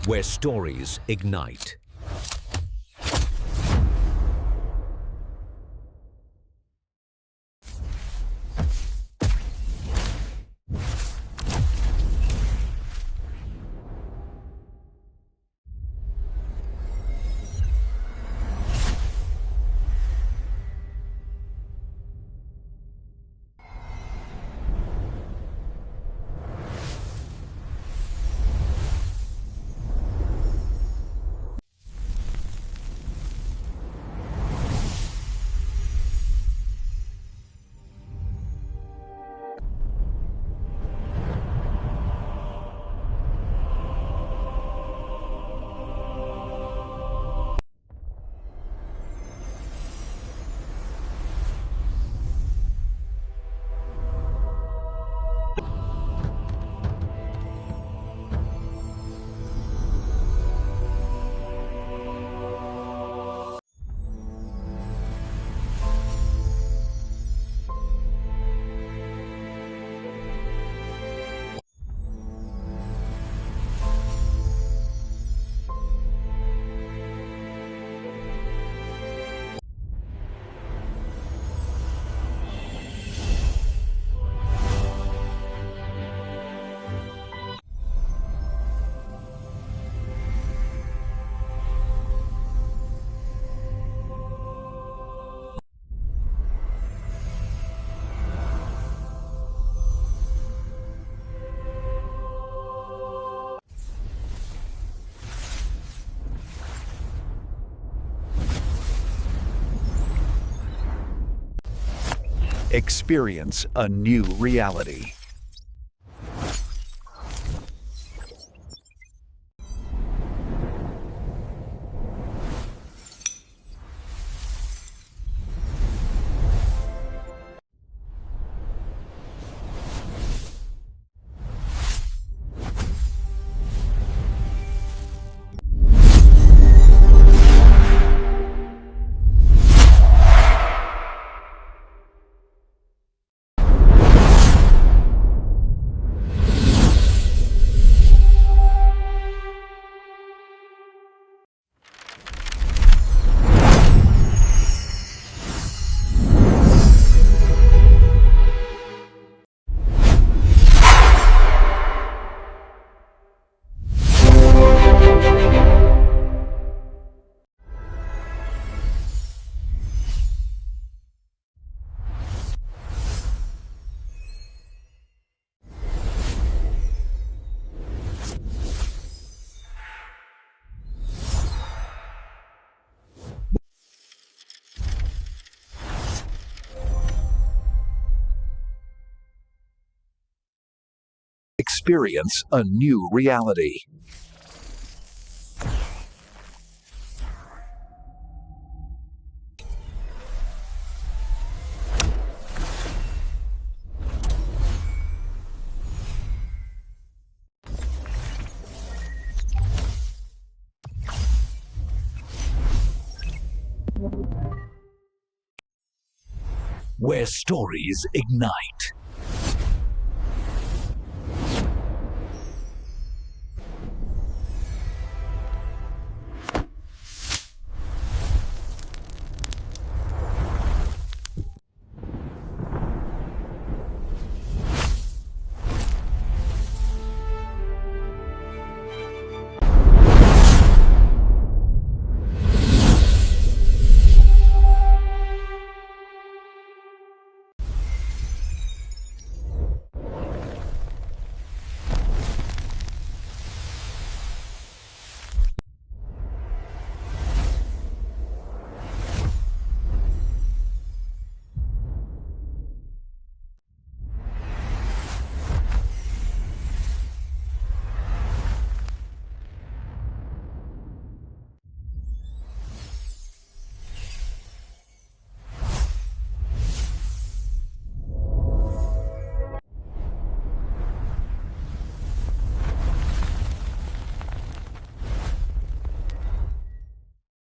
where stories ignite. Experience a new reality. Experience a new reality. Where stories ignite.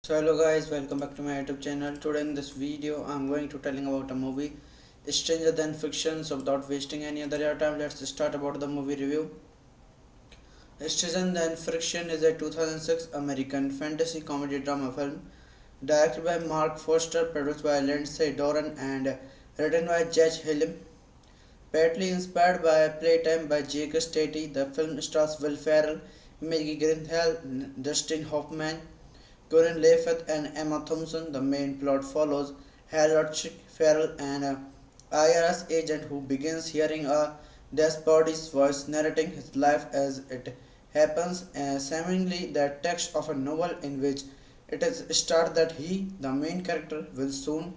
So hello guys, welcome back to my YouTube channel. Today in this video I'm going to telling about a movie Stranger Than Fiction. So without wasting any other time, let's start about the movie review. Citizen Then Friction is a 2006 American fantasy comedy drama film directed by Mark Foster, produced by Lindsay Doran, and written by Judge Hillim. Partly inspired by Playtime by Jake Stati, the film stars Will Ferrell, Maggie Gyllenhaal, Dustin Hoffman, Corinne Levitt, and Emma Thompson. The main plot follows Harold Chick Farrell, an IRS agent who begins hearing a dead body's voice narrating his life as it happens, seemingly the text of a novel in which it is stated that he, the main character, will soon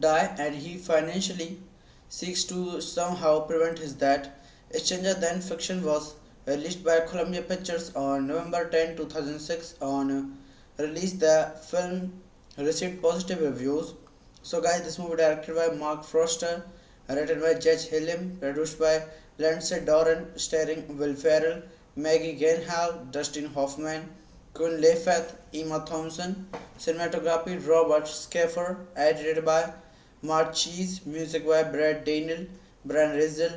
die and he financially seeks to somehow prevent his death. Stranger Than Fiction was released by Columbia Pictures on November 10, 2006. On release, the film received positive reviews. So, guys, this movie directed by Mark Foster, written by Judge Hillim, produced by Lindsay Doran, starring Will Ferrell, Maggie Gyllenhaal, Dustin Hoffman, Queen Latifah, Emma Thompson. Cinematography Robert Schaffer, edited by Mark Cheese, music by Brad Daniel, Brian Rizal.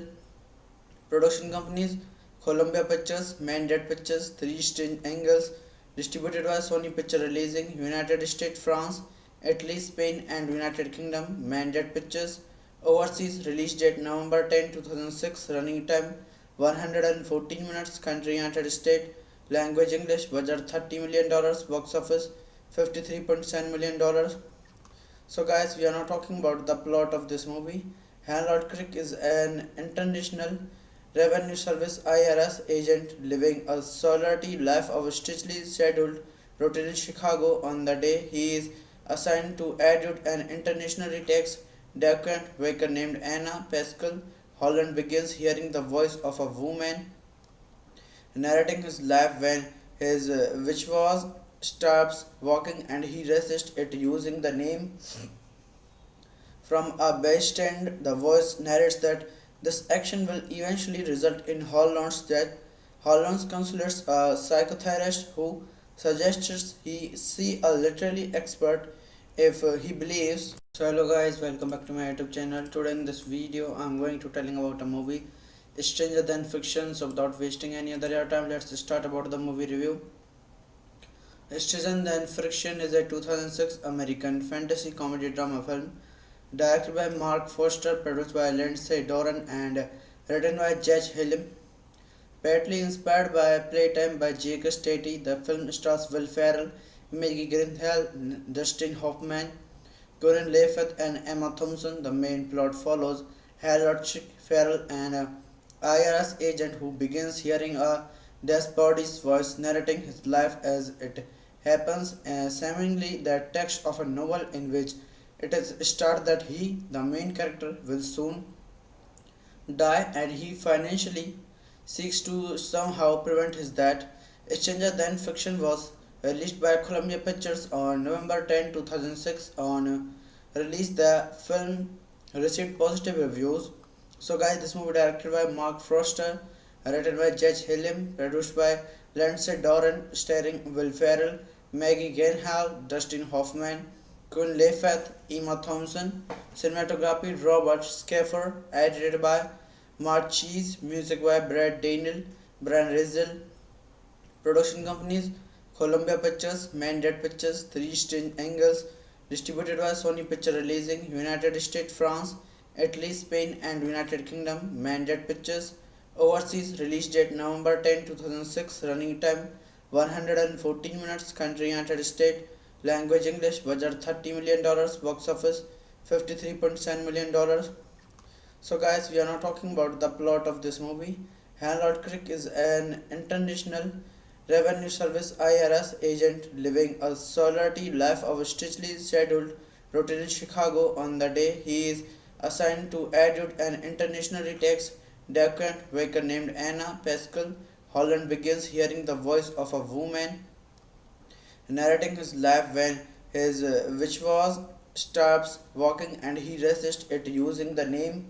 Production companies Columbia Pictures, Mandate Pictures, Three Strange Angles, distributed by Sony Picture Releasing, United States, France, Italy, Spain, and United Kingdom. Mandate Pictures, overseas release date November 10, 2006, running time 114 minutes, country United States, language English, budget $30 million, box office $53.7 million. So, guys, we are now talking about the plot of this movie. Harold Crick is an international revenue service IRS agent living a solitary life of a strictly scheduled routine in Chicago. On the day he is assigned to adjudicate an internationally tax delinquent worker named Anna Pascal, Holland begins hearing the voice of a woman narrating his life when his which was stops walking and he resists it using the name from a bystander. The voice narrates that this action will eventually result in Holland's death. Holland consults a psychotherapist who suggests he see a literary expert if he believes. So hello guys, welcome back to my YouTube channel. Today in this video I'm going to telling about a movie Stranger Than Fiction. So without wasting any other time, let's start about the movie review. Stranger Than Fiction is a 2006 American fantasy comedy drama film directed by Mark Foster, produced by Lindsay Doran, and written by Judge Hillim. Partly inspired by Playtime by Jake Stati, the film stars Will Ferrell, Maggie Gyllenhaal, Dustin Hoffman, Corinne Levitt, and Emma Thompson. The main plot follows Harold Chick Farrell, an IRS agent who begins hearing a dead body's voice narrating his life as it happens, seemingly the text of a novel in which it is stated that he, the main character, will soon die and he financially seeks to somehow prevent his death. Stranger Than Fiction was released by Columbia Pictures on November 10, 2006. On release, the film received positive reviews. So, guys, this movie directed by Mark Foster, written by Judge Hillim, produced by Lindsay Doran, starring Will Ferrell, Maggie Gyllenhaal, Dustin Hoffman, Queen Latifah, Emma Thompson. Cinematography Robert Schaffer, edited by Mark Cheese, music by Brad Daniel, Brian Rizal. Production companies Columbia Pictures, Mandate Pictures, Three Strange Angles, distributed by Sony Picture Releasing, United States, France, Italy, Spain, and United Kingdom. Mandate Pictures, overseas release date November 10, 2006, running time 114 minutes, country United States, language English, budget $30 million, box office $53.7 million. So, guys, we are now talking about the plot of this movie. Harold Crick is an international revenue service IRS agent living a solitary life of a strictly scheduled routine in Chicago. On the day he is assigned to adjudicate an internationally tax delinquent worker named Anna Pascal, Holland begins hearing the voice of a woman narrating his life when his which was stops walking and he resists it using the name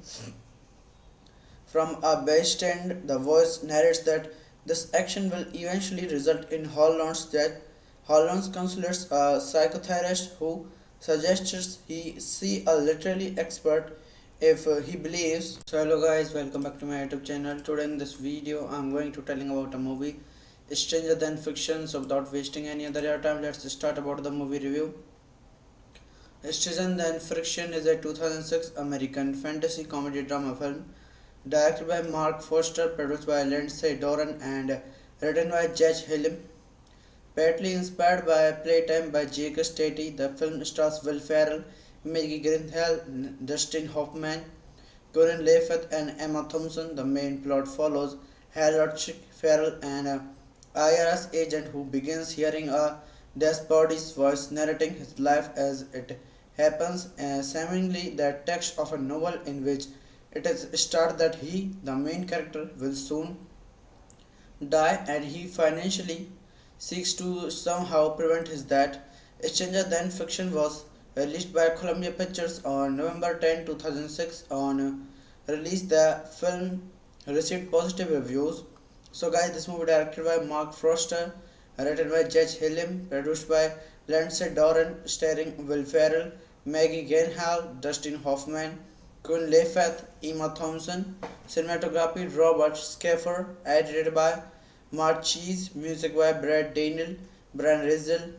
from a bystander. The voice narrates that this action will eventually result in Holland's death. Holland consults a psychotherapist who suggests he see a literary expert if he believes. So hello guys, welcome back to my YouTube channel. Today in this video I'm going to telling about a movie Stranger Than Fiction. So without wasting any other your time, let's start about the movie review. Stranger Than Fiction is a 2006 American fantasy comedy drama film directed by Mark Foster, produced by Lindsay Doran and written by Judge Hillim. Partly inspired by Playtime by Jake Stati, the film stars Will Ferrell, Maggie Gyllenhaal, Dustin Hoffman, Corinne Levitt, and Emma Thompson. The main plot follows Harold Ferrell, an IRS agent who begins hearing a dead body's voice narrating his life as it happens, seemingly the text of a novel in which it is stated that he, the main character, will soon die and he financially seeks to somehow prevent his death. Stranger Than Fiction was released by Columbia Pictures on November 10, 2006. On release, the film received positive reviews. So, guys, this movie directed by Mark Foster, written by Judge Hillim, produced by Lindsay Doran, starring Will Ferrell, Maggie Gyllenhaal, Dustin Hoffman, Queen Latifah, Emma Thompson, cinematography Robert Schaffer, edited by Mark Cheese, music by Brad Daniel, Brian Rizal,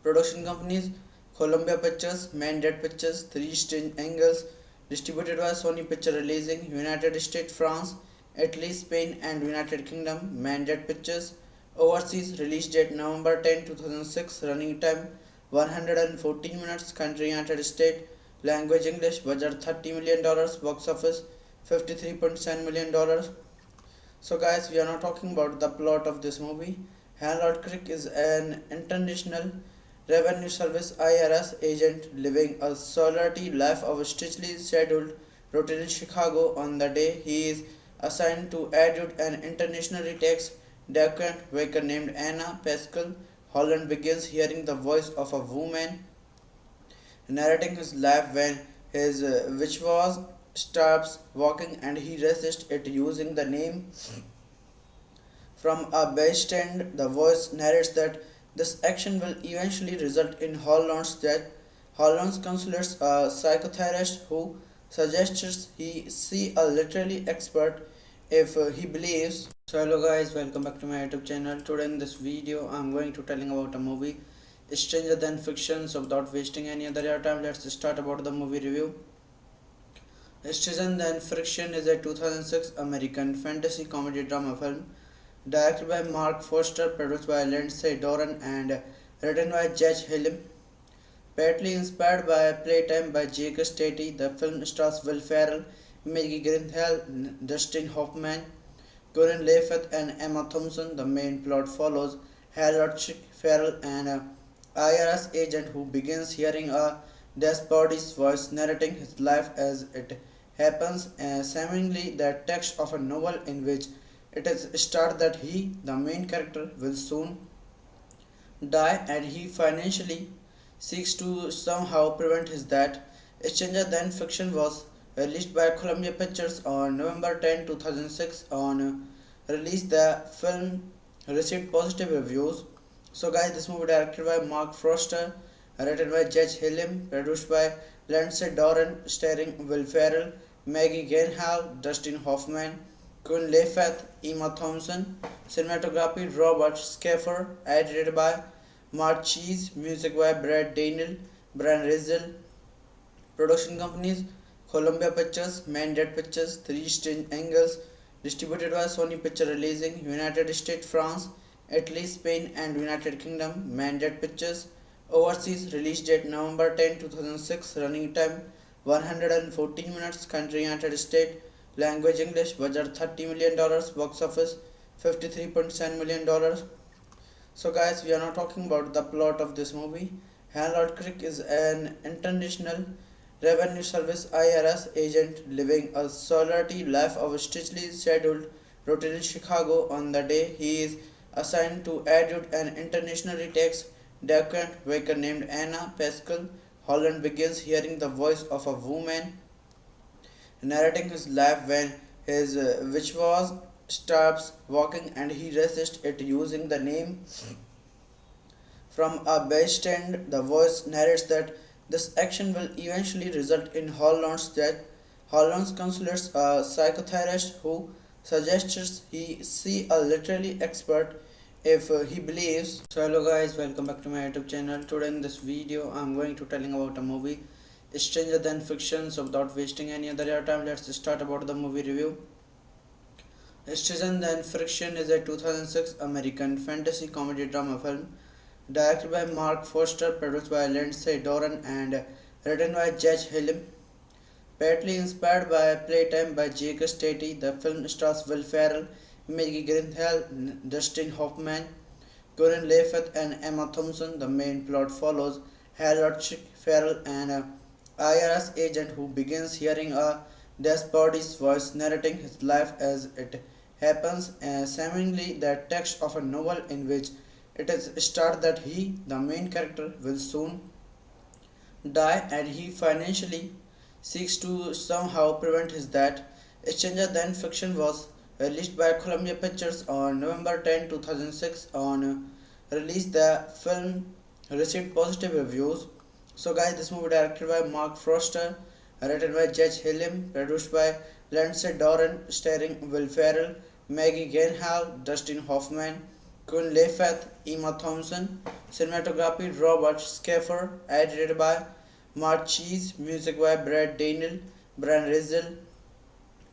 production companies Columbia Pictures, Mandate Pictures, Three Strange Angles, distributed by Sony Picture Releasing, United States, France, Italy, Spain, and United Kingdom. Mandate Pictures, overseas release date November 10, 2006, running time 114 minutes, country United States, language English, budget $30 million, box office $53.7 million. So guys, we are now talking about the plot of this movie. Harold Crick is an international revenue service IRS agent living a solitary life of a strictly scheduled routine in Chicago. On the day he is assigned to adjudicate an internationally tax delinquent worker named Anna Pascal, Holland begins hearing the voice of a woman narrating his life when his which was stops walking and he resists it using the name from a bystander. The voice narrates that this action will eventually result in Holland's death. Holland consults a psychotherapist who suggests he see a literary expert if he believes. So hello guys, welcome back to my YouTube channel. Today in this video I'm going to telling about a movie Stranger Than Fiction. So without wasting any other time, let's start about the movie review. Stranger Than Fiction is a 2006 American fantasy comedy drama film directed by Mark Foster, produced by Lindsay Doran and written by Judge Hillim. Partly inspired by Playtime by Jake Stati, the film stars Will Ferrell, Maggie Gyllenhaal, Dustin Hoffman, Corinne Levitt, and Emma Thompson. The main plot follows Harold Ferrell, an IRS agent who begins hearing a dead body's voice narrating his life as it happens, seemingly the text of a novel in which it is stated that he, the main character, will soon die and he financially seeks to somehow prevent his death. Stranger Than Fiction was released by Columbia Pictures on November 10, 2006. On release, the film received positive reviews. So guys, this movie directed by Mark Foster, written by Judge Hillim, produced by Lindsay Doran, starring Will Ferrell, Maggie Gyllenhaal, Dustin Hoffman, Queen Latifah, Emma Thompson, cinematography Robert Schaffer, edited by Mark Cheese, music by Brad Daniel, Brian Rizal, production companies Columbia Pictures, Mandate Pictures, Three Strange Angles, distributed by Sony Picture Releasing, United States, France, Italy, Spain, and United Kingdom. Mandate Pictures, overseas release date November 10, 2006, running time 114 minutes, country United States, language English, budget $30 million, box office $53.7 million. So guys, we are now talking about the plot of this movie. Harold Crick is an international revenue service IRS agent living a solitary life of a strictly scheduled routine in Chicago. On the day he is assigned to adjudicate an internationally tax delinquent worker named Anna Pascal, Holland begins hearing the voice of a woman narrating his life when his which was stops walking and he resists it using the name from a bystander. The voice narrates that this action will eventually result in Holland's death. Holland's consults a psychotherapist who suggests he see a literary expert if he believes. So hello guys, welcome back to my YouTube channel. Today in this video I'm going to telling about a movie Stranger Than Fiction. So without wasting any other time, let's start about the movie review. Stranger Than Fiction is a 2006 American fantasy comedy drama film directed by Mark Foster, produced by Lindsay Doran and written by Judge Hillim. Partly inspired by Playtime by Jake Stati, the film stars Will Ferrell, Maggie Gyllenhaal, Dustin Hoffman, Corinne Levitt, and Emma Thompson. The main plot follows Harold Chick Farrell, an IRS agent who begins hearing a dead body's voice narrating his life as it happens, seemingly the text of a novel in which it is stated that he, the main character, will soon die and he financially seeks to somehow prevent his death. Stranger Than Fiction was released by Columbia Pictures on November 10, 2006. On release, the film received positive reviews. So, guys, this movie directed by Mark Foster, written by Judge Hillim, produced by Lindsay Doran, starring Will Ferrell, Maggie Gyllenhaal, Dustin Hoffman, Queen Latifah, Emma Thompson, cinematography Robert Schaffer, edited by Mark Cheese, music by Brad Daniel, Brian Rizal,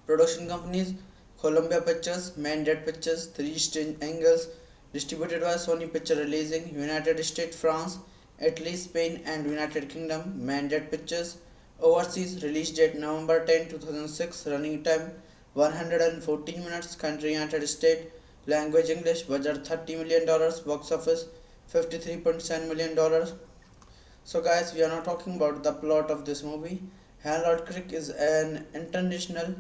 production companies Columbia Pictures, Mandate Pictures, Three Strange Angles, distributed by Sony Picture Releasing, United States, France, Italy, Spain, and United Kingdom, Mandate Pictures, overseas release date November 10, 2006, running time 114 minutes, country United States, language English, budget $30 million, box office $53.7 million. So guys, we are now talking about the plot of this movie. Harold Crick is an international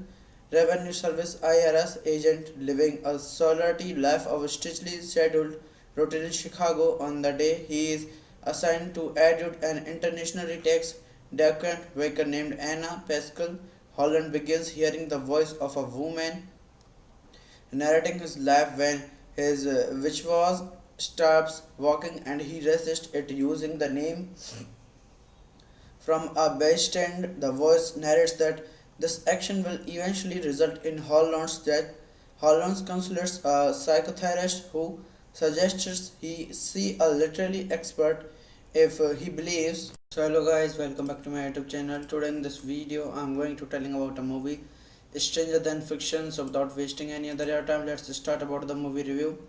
revenue service IRS agent living a solitary life of strictly scheduled routine in Chicago. On the day he is assigned to adjudicate an international tax delinquent worker named Anna Pascal, Holland begins hearing the voice of a woman narrating his life when his which was stops walking and he resists it using the name from a bystander. The voice narrates that this action will eventually result in Holland's death. Holland's consults a psychotherapist who suggests he see a literary expert if he believes. So hello guys, welcome back to my YouTube channel. Today in this video I'm going to telling about a movie Stranger Than Fiction. So without wasting any other time, let's start about the movie review.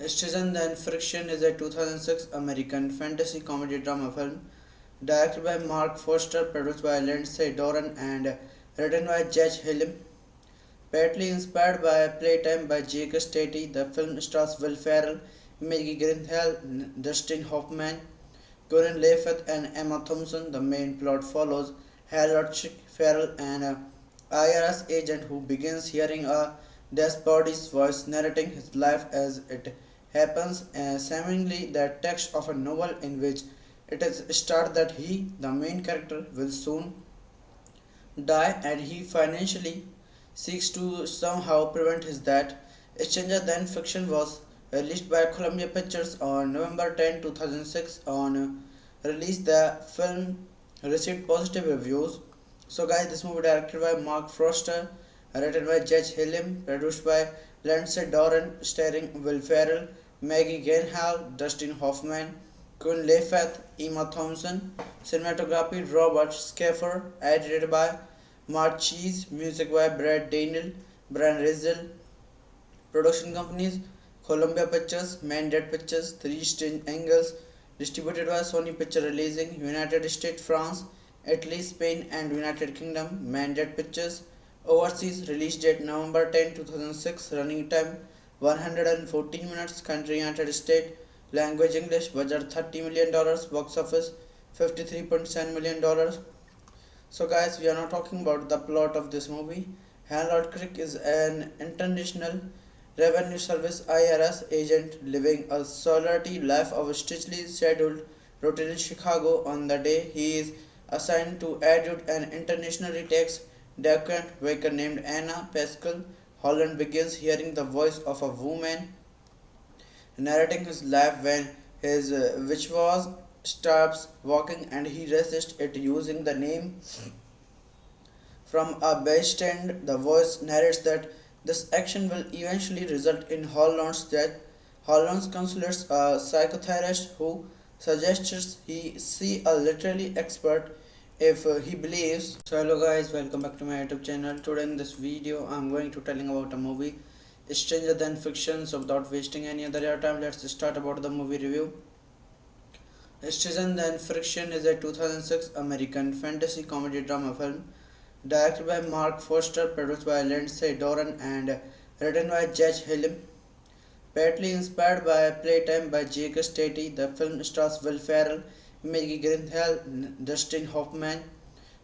Stranger Than Fiction is a 2006 American fantasy comedy drama film directed by Mark Foster, produced by Lindsay Doran and written by Judge Hillim. Partly inspired by Playtime by Jake Stati, the film stars Will Ferrell, Maggie Gyllenhaal, Dustin Hoffman, Corinne Levitt, and Emma Thompson. The main plot follows Harold Chick Farrell, an IRS agent who begins hearing a dead body's voice narrating his life as it happens, seemingly the text of a novel in which it is stated that he, the main character, will soon die and he financially seeks to somehow prevent his death. Stranger Than Fiction was released by Columbia Pictures on November 10, 2006. On release, the film received positive reviews. So guys, this movie directed by Mark Foster, written by Judge Hillim, produced by Lindsay Doran, starring Will Ferrell, Maggie Gyllenhaal, Dustin Hoffman, Queen Latifah, Emma Thompson, cinematography Robert Schaffer, edited by Mark Cheese, music by Brad Daniel, Brian Rizal, production companies Columbia Pictures, Mandate Pictures, Three Strange Angles, distributed by Sony Picture Releasing, United States, France, Italy, Spain, and United Kingdom, Mandate Pictures, overseas release date November 10, 2006, running time 114 minutes, country United States, language English, budget $30 million, box office $53.7 million. So guys, we are now talking about the plot of this movie. Harold Crick is an international revenue service IRS agent living a solitary life of strictly scheduled routine in Chicago. On the day he is assigned to adjudicate an international tax delinquent worker named Anna Pascal, Holland begins hearing the voice of a woman narrating his life when his which stops walking and he resists it using the name From a bystander, the voice narrates that this action will eventually result in Holland's death. Holland consults a psychotherapist who suggests he see a literary expert if he believes. So hello guys, welcome back to my YouTube channel. Today in this video I'm going to telling about a movie Stranger Than Fiction. So without wasting any other time, let's start about the movie review. Stranger Than Fiction is a 2006 American fantasy comedy drama film directed by Mark Foster, produced by Lindsay Doran, and written by Judge Hillim. Partly inspired by Playtime by Jake Stati, the film stars Will Ferrell, Maggie Gyllenhaal, Dustin Hoffman,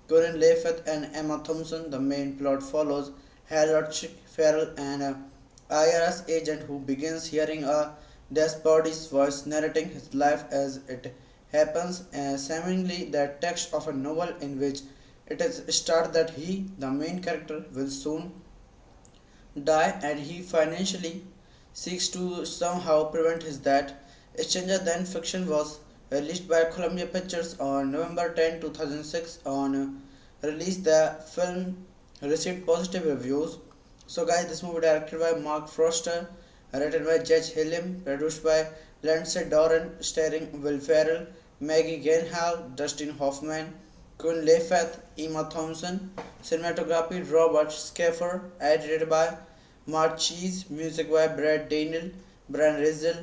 Corinne Levitt, and Emma Thompson. The main plot follows Harold Ferrell, an IRS agent who begins hearing a dead body's voice narrating his life as it happens, seemingly the text of a novel in which it is stated that he, the main character, will soon die and he financially seeks to somehow prevent his death. Stranger Than Fiction was released by Columbia Pictures on November 10, 2006. On release, the film received positive reviews. So, guys, this movie directed by Mark Foster, written by Judge Hillim, produced by Lindsay Doran, starring Will Ferrell, Maggie Gyllenhaal, Dustin Hoffman, Queen Latifah, Emma Thompson. Cinematography Robert Schaffer, edited by Mark Cheese, music by Brad Daniel, Brian Rizal.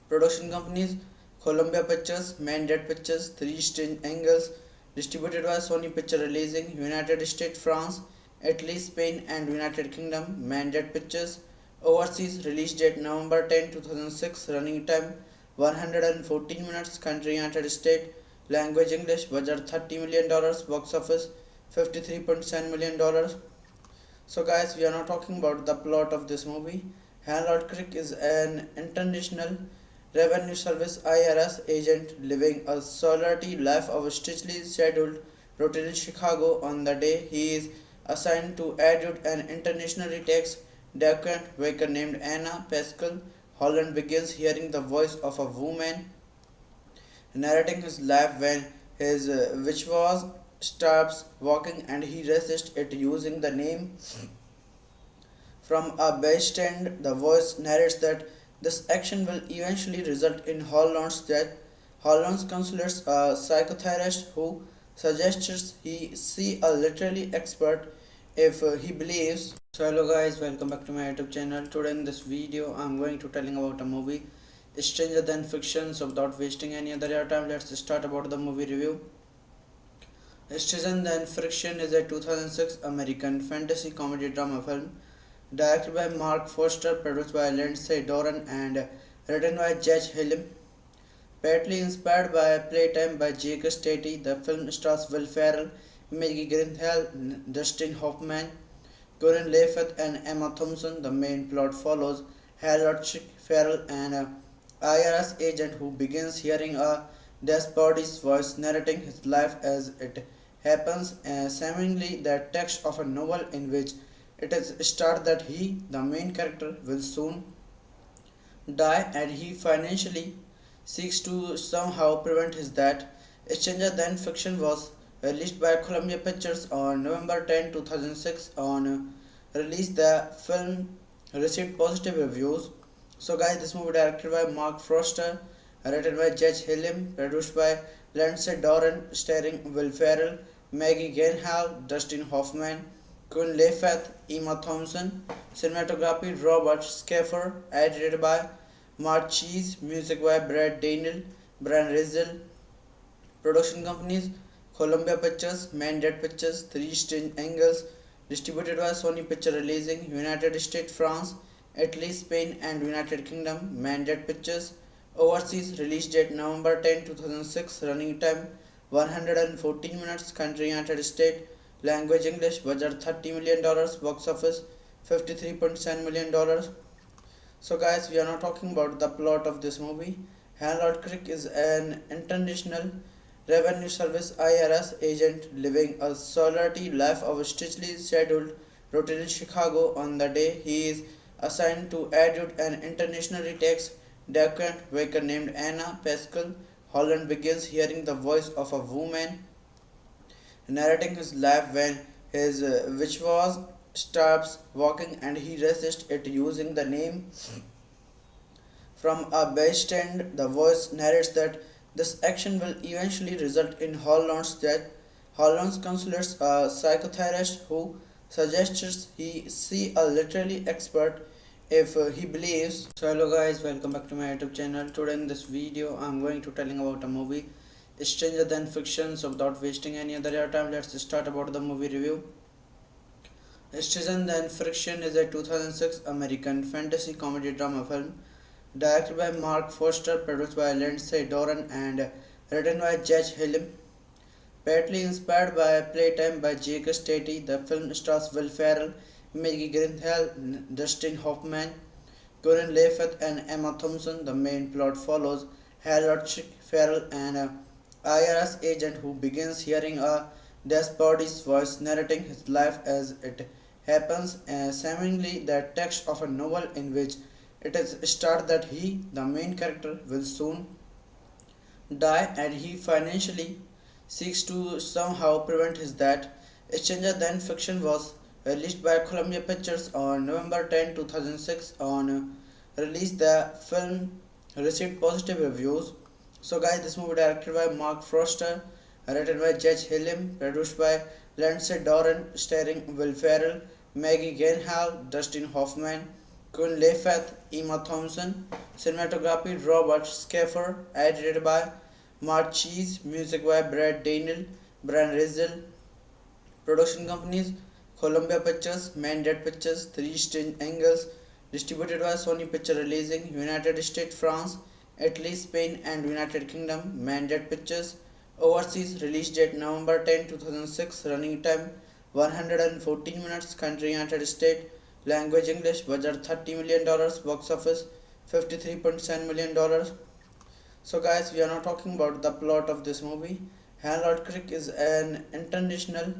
Production companies Columbia Pictures, Mandate Pictures, Three Strange Angles, distributed by Sony Picture Releasing, United States, France, Italy, Spain, and United Kingdom. Mandate Pictures. Overseas release date November 10, 2006. Running time 114 minutes. Country United States. Language English. Budget $30 million. Box office $53.7 million. So guys, we are now talking about the plot of this movie. Harold Crick is an international revenue service IRS agent living a solitary life of a strictly scheduled routine in Chicago. On the day he is assigned to adjudicate an internationally tax delinquent worker named Anna Pascal, Holland begins hearing the voice of a woman narrating his life when his which was stops walking and he resists it using the name. From a bystander, the voice narrates that this action will eventually result in Holland's death. Holland consults a psychotherapist who suggests he see a literary expert if he believes. So hello guys, welcome back to my YouTube channel. Today in this video I'm going to telling about a movie Stranger Than Fiction. So without wasting any other time, let's start about the movie review. Stranger Than Fiction is a 2006 American fantasy comedy drama film directed by Mark Foster, produced by Lindsay Doran, and written by Judge Hillim. Partly inspired by Playtime by Jake Stati, the film stars Will Ferrell, Maggie Gyllenhaal, Dustin Hoffman, Corinne Levitt, and Emma Thompson. The main plot follows Harold Ferrell, an IRS agent who begins hearing a dead body's voice narrating his life as it happens, seemingly the text of a novel in which it is stated that he, the main character, will soon die and he financially seeks to somehow prevent his death. Stranger Than Fiction was released by Columbia Pictures on November 10, 2006. On release, the film received positive reviews. So guys, this movie directed by Mark Foster, written by Judge Hillim, produced by Lindsay Doran, starring Will Ferrell, Maggie Gyllenhaal, Dustin Hoffman, Queen Latifah, Emma Thompson. Cinematography Robert Schaffer, edited by Mark Cheese, music by Brad Daniel, Brian Rizal. Production companies Columbia Pictures, Mandate Pictures, Three Strange Angles, distributed by Sony Picture Releasing, United States, France, Italy, Spain, and United Kingdom. Mandate Pictures. Overseas release date November 10, 2006. Running time 114 minutes. Country United States. Language English. Budget $30 million. Box office $53.7 million. So guys, we are now talking about the plot of this movie. Harold Crick is an international revenue service IRS agent living a solitary life of a strictly scheduled routine in Chicago. On the day he is assigned to adjudicate an internationally tax delinquent worker named Anna Pascal, Holland begins hearing the voice of a woman narrating his life when his which was stops walking and he resists it using the name from a bystand. The voice narrates that this action will eventually result in Holland's death. Holland's consults a psychotherapist who suggests he see a literary expert if he believes. So hello guys, welcome back to my YouTube channel. Today in this video I'm going to telling about a movie Stranger Than Fiction. So without wasting any other time, let's start about the movie review. Stranger Than Fiction is a 2006 American fantasy comedy drama film directed by Mark Foster, produced by Lindsay Doran, and written by Judge Hillim. Partly inspired by Playtime by Jake Stati, the film stars Will Ferrell, Maggie Gyllenhaal, Dustin Hoffman, Corinne Levitt, and Emma Thompson. The main plot follows Harold Ferrell, an IRS agent who begins hearing a dead body's voice narrating his life as it happens, seemingly the text of a novel in which it is stated that he, the main character, will soon die and he financially seeks to somehow prevent his death. Stranger Than Fiction was released by Columbia Pictures on November 10, 2006. On release, the film received positive reviews. So, guys, this movie directed by Mark Foster, written by Judge Hillim, produced by Lindsay Doran, starring Will Ferrell, Maggie Gyllenhaal, Dustin Hoffman, Queen Latifah, Emma Thompson, cinematography Robert Schaffer, edited by Mark Cheese, music by Brad Daniel, Brian Rizal, production companies Columbia Pictures, Mandate Pictures, Three Strange Angles, distributed by Sony Picture Releasing, United States, France, Italy, Spain, and United Kingdom. Mandate Pictures, overseas release date November 10, 2006, running time 114 minutes, country United States, language English, budget $30 million, box office $53.7 million. So guys, we are now talking about the plot of this movie. Harold Crick is an international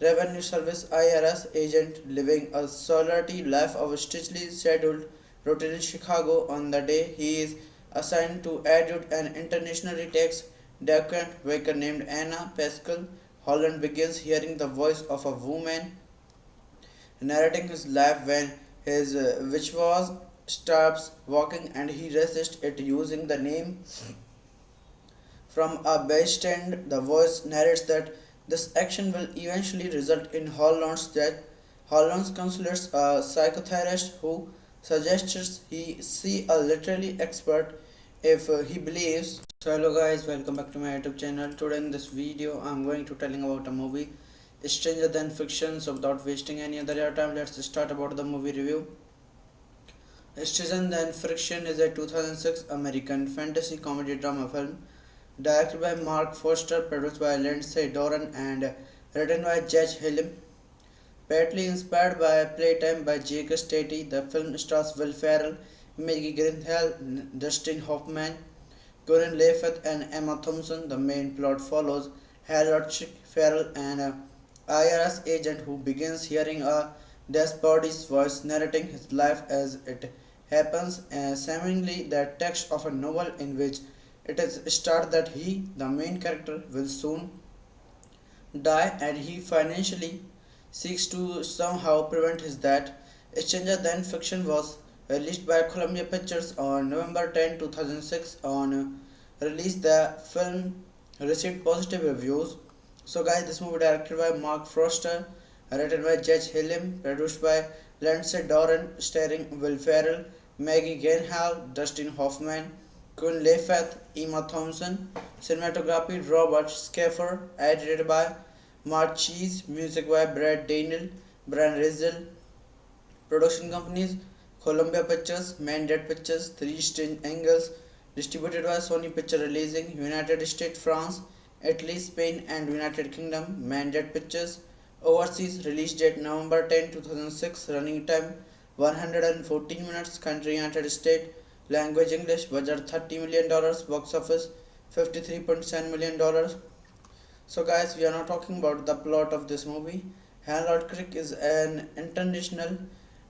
revenue service IRS agent living a solitary life of strictly scheduled routine in Chicago. On the day he is assigned to adjudicate an internationally tax delinquent worker named Anna Pascal, Holland begins hearing the voice of a woman narrating his life when his which was stops walking and he resists it using the name from a bystand. The voice narrates that this action will eventually result in Holland's death. Holland's consults a psychotherapist who suggests he see a literary expert if he believes. So hello guys, welcome back to my YouTube channel. Today in this video I'm going to telling about a movie Stranger Than Fiction. So without wasting any other time, let's start about the movie review. Stranger Than Fiction is a 2006 American fantasy comedy drama film directed by Mark Foster, produced by Lindsay Doran, and written by Judge Hillim. Partly inspired by Playtime by Jake Stati, the film stars Will Ferrell, Maggie Gyllenhaal, Dustin Hoffman, Corinne Levitt, and Emma Thompson. The main plot follows Harold Ferrell, an IRS agent who begins hearing a dead body's voice narrating his life as it happens, seemingly the text of a novel in which it is stated that he, the main character, will soon die and he financially seeks to somehow prevent his death. Stranger Than Fiction was released by Columbia Pictures on November 10, 2006. On release, the film received positive reviews. So guys, this movie directed by Mark Foster, written by Judge Hillim, produced by Lindsay Doran, starring Will Ferrell, Maggie Gyllenhaal, Dustin Hoffman, Queen Latifah, Emma Thompson, cinematography Robert Schaffer, edited by Mark Cheese, music by Brad Daniel, Brian Rizal, production companies Columbia Pictures, Mandate Pictures, Three Strange Angles, distributed by Sony Picture Releasing, United States, France, Italy, Spain, and United Kingdom. Mandate Pictures, overseas release date November 10, 2006, running time 114 minutes, country United States, language English, budget $30 million, box office $53.7 million. So guys, we are now talking about the plot of this movie. Harold Crick is an international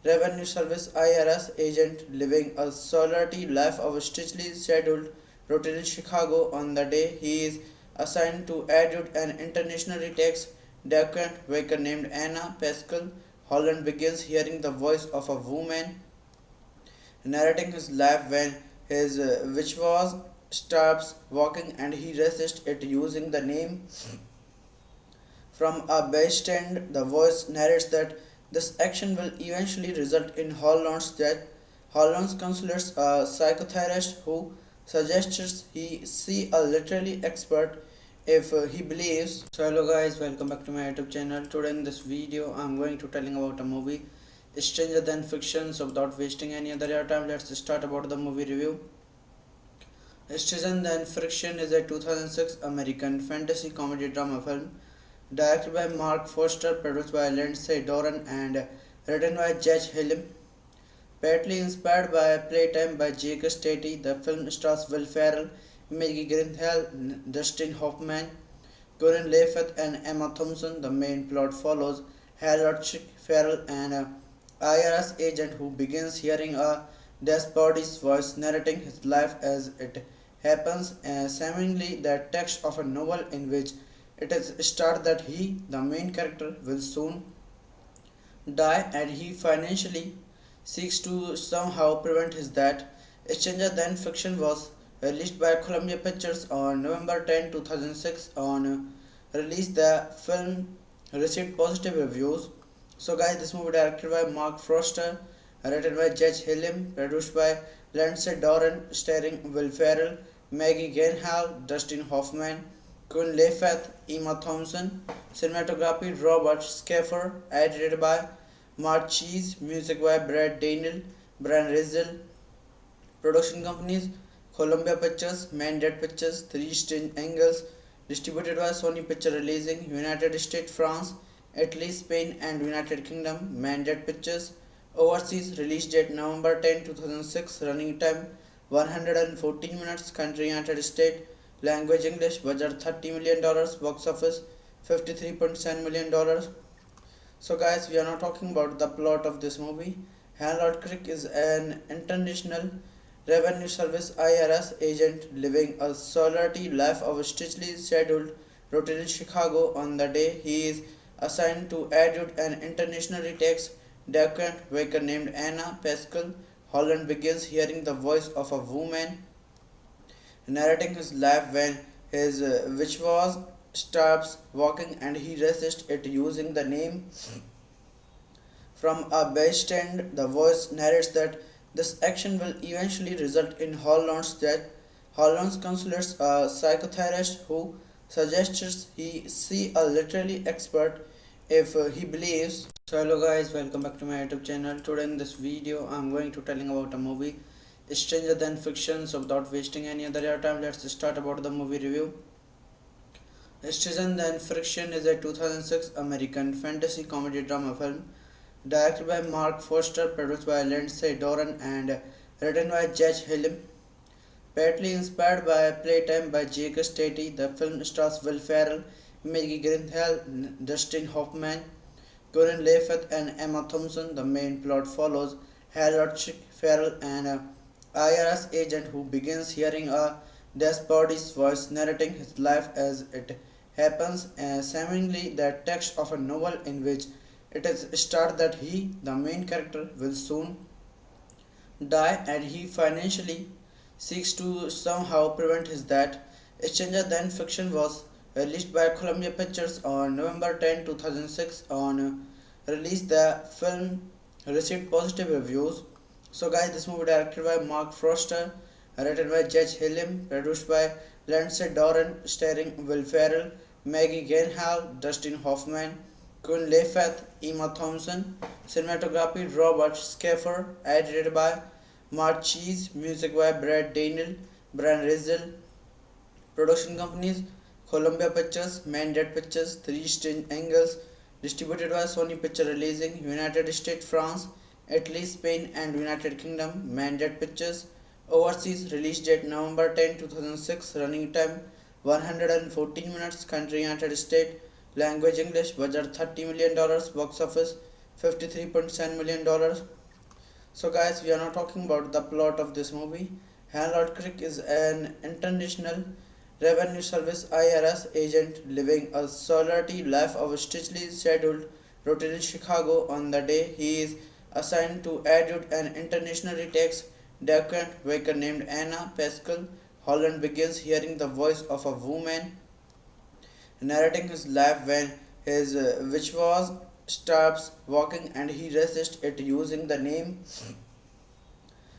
revenue service IRS agent living a solitary life of strictly scheduled routine in Chicago. On the day he is assigned to adjudicate an internationally tax decorated waker named Anna Pascal. Holland begins hearing the voice of a woman narrating his life when his which was stops walking and he resists it using the name from a bystand. The voice narrates that this action will eventually result in Holland's death. Holland consults a psychotherapist who suggests he see a literary expert if he believes. So hello guys, welcome back to my YouTube channel. Today in this video I'm going to telling about a movie Stranger Than Fiction. So without wasting any other time, let's start about the movie review. Stranger Than Fiction is a 2006 American fantasy comedy drama film directed by Mark Foster, produced by Lindsay Doran, and written by Judge Hillim. Partly inspired by Playtime by Jake Stati, the film stars Will Ferrell, Maggie Gyllenhaal, Dustin Hoffman, Corinne Layfeth, and Emma Thompson. The main plot follows Harold Ferrell, an IRS agent who begins hearing a dead body's voice narrating his life as it happens, seemingly the text of a novel in which it is stated that he, the main character, will soon die and he financially seeks to somehow prevent his death. Stranger Than Fiction was released by Columbia Pictures on November 10, 2006. On release, the film received positive reviews. So, guys, this movie directed by Mark Foster, written by Judge Hillim, produced by Lindsay Doran, starring Will Ferrell, Maggie Gyllenhaal, Dustin Hoffman, Queen Layfeth, Emma Thompson, cinematography Robert Schaffer, edited by Mark Cheese, music by Brad Daniel, Brian Rizal, production companies Columbia Pictures, Mandate Pictures, Three Strange Angles, distributed by Sony Picture Releasing, United States, France, Italy, Spain, and United Kingdom, Mandate Pictures, overseas release date November 10, 2006, running time 114 minutes, country United States, language English, budget $30 million, box office $53.7 million. So guys, we are now talking about the plot of this movie. Harold Crick is an international revenue service IRS agent living a solitary life of a strictly scheduled routine in Chicago. On the day he is assigned to adjudicate an internationally tax delinquent worker named Anna Pascal, Holland begins hearing the voice of a woman narrating his life when his which was stops walking and he resists it using the name from a bystand. The voice narrates that this action will eventually result in Holland's death. Holland consults a psychotherapist who suggests he see a literary expert if he believes. So hello guys, welcome back to my YouTube channel. Today in this video I'm going to telling about a movie Stranger Than Fiction. So without wasting any other time, let's start about the movie review. Stranger Than Fiction is a 2006 American fantasy comedy drama film directed by Mark Foster, produced by Lindsay Doran, and written by Judge Hillim. Partly inspired by Playtime by Jake Stati, the film stars Will Ferrell, Maggie Gyllenhaal, Dustin Hoffman, Corinne Layfeth, and Emma Thompson. The main plot follows Harold Ferrell, an IRS agent who begins hearing a dead body's voice narrating his life as it happens, seemingly the text of a novel in which it is stated that he, the main character, will soon die and he financially seeks to somehow prevent his death. Stranger Than Fiction was released by Columbia Pictures on November 10, 2006. On release, the film received positive reviews. So guys, this movie directed by Mark Foster, written by Judge Hillim, produced by Lindsay Doran, starring Will Ferrell, Maggie Gyllenhaal, Dustin Hoffman, Queen Layfeth, Emma Thompson, cinematography Robert Schaffer, edited by Mark Cheese, music by Brad Daniel, Brian Rizal, production companies Columbia Pictures, Mandate Pictures, Three Strange Angles, distributed by Sony Picture Releasing, United States, France, Italy, Spain, and United Kingdom, Mandate Pictures, overseas release date November 10, 2006, running time 114 minutes, country United States, language English, budget $30 million, box office $53.7 million. So guys, we are now talking about the plot of this movie. Harold Crick is an international Revenue Service IRS agent living a solitary life of strictly scheduled routine in Chicago. On the day he is assigned to adjudicate an internationally tax delinquent worker named Anna Pascal, Holland begins hearing the voice of a woman narrating his life when his which was stops walking and he resists it using the name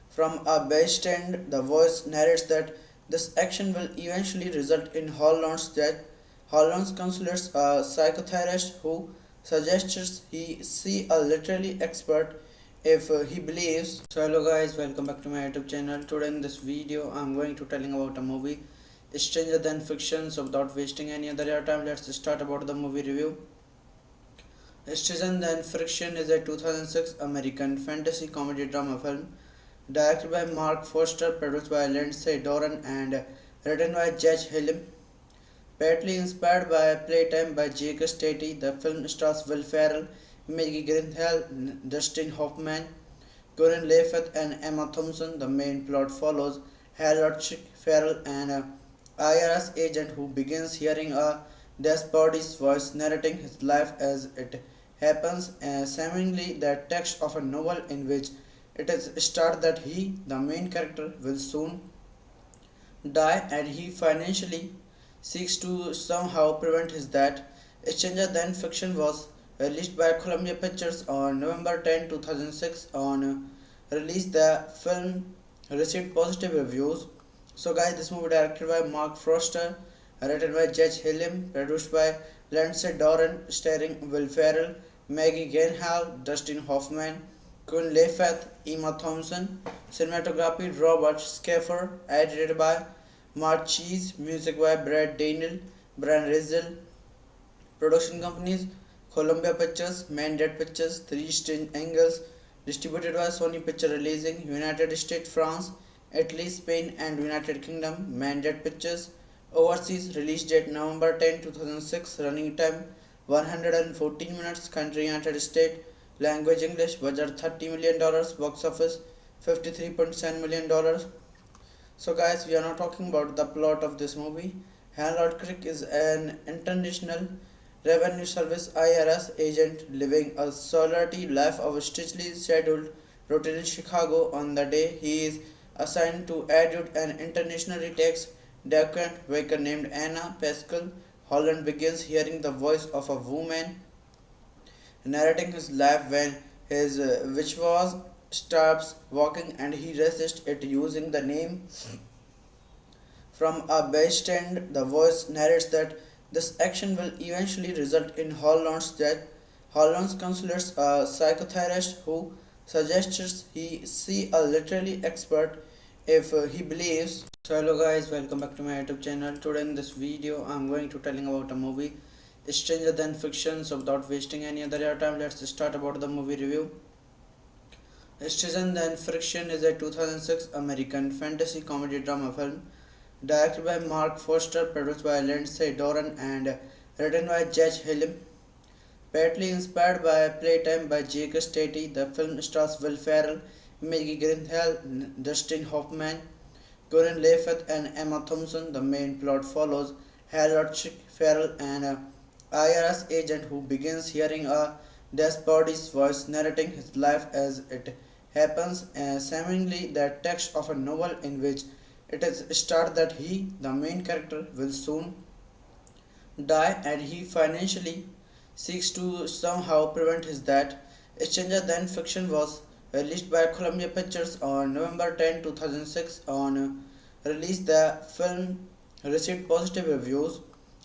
from a bystander. The voice narrates that this action will eventually result in Holland's death. Holland's consults a psychotherapist who suggests he see a literary expert if he believes. So hello guys, welcome back to my YouTube channel. Today in this video I'm going to telling about a movie Stranger Than Fiction. So without wasting any other time, let's start about the movie review. Stranger Than Fiction is a 2006 American fantasy comedy drama film directed by Mark Foster, produced by Lindsay Doran, and written by Judge Hillim. Partly inspired by Playtime by Jake Stati, the film stars Will Ferrell, Maggie Gyllenhaal, Dustin Hoffman, Corinne Levitt, and Emma Thompson. The main plot follows Harold Ferrell, an IRS agent who begins hearing a despotic's voice narrating his life as it happens, seemingly the text of a novel in which it is stated that he, the main character, will soon die and he financially seeks to somehow prevent his death. Stranger Than Fiction was released by Columbia Pictures on November 10, 2006. On release, the film received positive reviews. So guys, this movie directed by Mark Foster, written by Judge Hillim, produced by Lindsay Doran, starring Will Ferrell, Maggie Gyllenhaal, Dustin Hoffman, Queen Latifah, Emma Thompson. Cinematography Robert Schaffer, edited by Mark Cheese, music by Brad Daniel, Brian Rizal. Production companies Columbia Pictures, Mandate Pictures, Three Strange Angles, distributed by Sony Picture Releasing, United States, France, Italy, Spain, and United Kingdom. Mandate Pictures. Overseas release date November 10, 2006. Running time 114 minutes. Country United States. Language English. Budget $30 million. Box office $53.7 million. So guys, we are now talking about the plot of this movie. Harold Crick is an international revenue service IRS agent living a solitary life of strictly scheduled routine in Chicago. On the day he is assigned to adjudicate an internationally tax delinquent worker named Anna Pascal, Holland begins hearing the voice of a woman narrating his life when his which was stops walking and he resists it using the name from a bystander. The voice narrates that this action will eventually result in Holland's death. Holland's consults a psychotherapist who suggests he see a literary expert if he believes. So hello guys, welcome back to my YouTube channel. Today in this video I'm going to telling about a movie Stranger Than Fiction. So without wasting any other time, let's start about the movie review. Stranger Than Fiction is a 2006 American fantasy comedy drama film directed by Mark Foster, produced by Lindsay Doran, and written by Judge Hillim. Partly inspired by Playtime by Jake Stati, the film stars Will Ferrell, Maggie Gyllenhaal, Dustin Hoffman, Corinne Levitt, and Emma Thompson. The main plot follows Harold Ferrell, an IRS agent who begins hearing a despotic's voice narrating his life as it happens, seemingly the text of a novel in which it is stated that he, the main character, will soon die and he financially seeks to somehow prevent his death. Stranger Than Fiction was released by Columbia Pictures on November 10, 2006. On release, the film received positive reviews.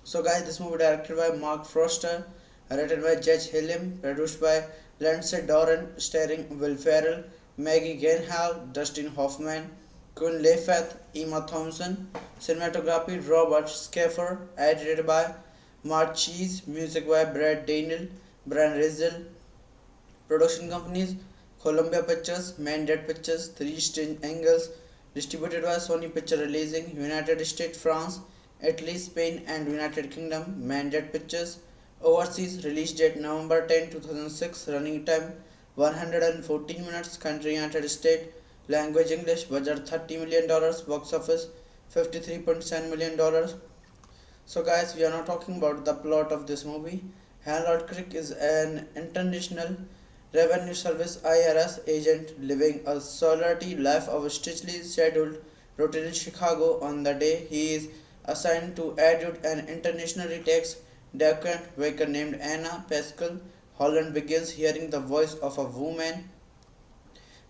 So guys, this movie directed by Mark Foster, written by Judge Hillim, produced by Lindsay Doran, starring Will Ferrell, Maggie Gyllenhaal, Dustin Hoffman, Queen Latifah, Emma Thompson. Cinematography Robert Schaffer, edited by Mark Cheese, music by Brad Daniel, Brian Rizal. Production companies Columbia Pictures, Mandate Pictures, Three Strange Angles, distributed by Sony Picture Releasing, United States, France, Italy, Spain, and United Kingdom. Mandate Pictures. Overseas release date November 10, 2006. Running time 114 minutes. Country United States. Language English. Budget $30 million. Box office $53.7 million. So, guys, we are now talking about the plot of this movie. Harold Crick is an international revenue service IRS agent living a solitary life of strictly scheduled routine in Chicago. On the day he is assigned to adjudicate an internationally tax delinquent worker named Anna Pascal, Holland begins hearing the voice of a woman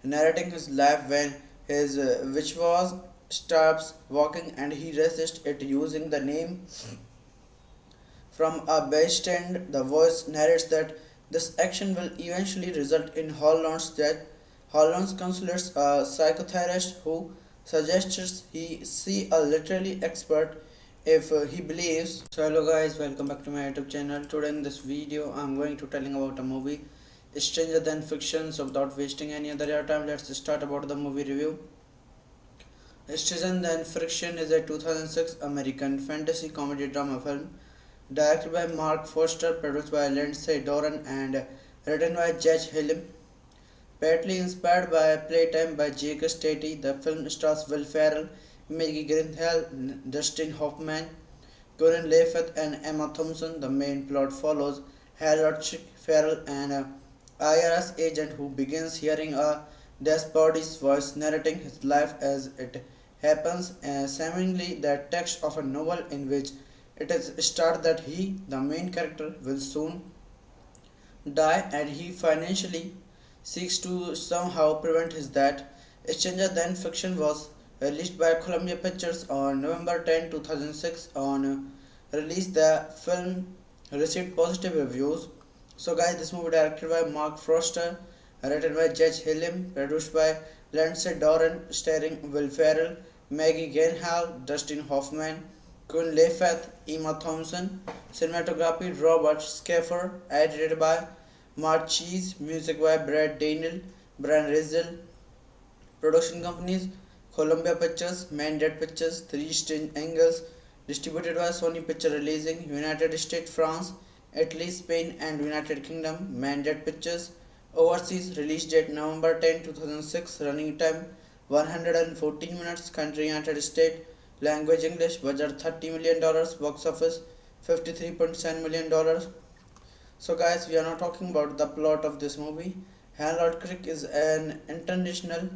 narrating his life when his which was stops walking and he resists it using the name from a bystand. The voice narrates that this action will eventually result in Holland's death. Holland's consults a psychotherapist who suggests he see a literary expert if he believes. So hello guys, welcome back to my YouTube channel. Today in this video I'm going to telling about a movie Stranger Than Fiction. So without wasting any other time, let's start about the movie review. Stranger Than Fiction is a 2006 American fantasy comedy drama film directed by Mark Foster, produced by Lindsay Doran, and written by Judge Hillim. Partly inspired by Playtime by Jake Stati, the film stars Will Ferrell, Maggie Gyllenhaal, Dustin Hoffman, Corinne Levitt, and Emma Thompson. The main plot follows Harold Ferrell, an IRS agent who begins hearing a despotic's voice narrating his life as it happens, seemingly the text of a novel in which it is stated that he, the main character, will soon die and he financially seeks to somehow prevent his death. Stranger Than Fiction was released by Columbia Pictures on November 10, 2006. On release, the film received positive reviews. So, guys, this movie directed by Mark Foster, written by Judge Hillim, produced by Lindsay Doran, starring Will Ferrell, Maggie Gyllenhaal, Dustin Hoffman, Queen Latifah, Emma Thompson, cinematography Robert Schaffer, edited by Mark Cheese, music by Brad Daniel, Brian Rizal, production companies Columbia Pictures, Mandate Pictures, Three Strange Angles, distributed by Sony Picture Releasing, United States, France, Italy, Spain, and United Kingdom. Mandate Pictures, overseas release date November 10, 2006, running time 114 minutes, country United States, language English, budget $30 million, box office $53.7 million. So guys, we are now talking about the plot of this movie. Harold Crick is an international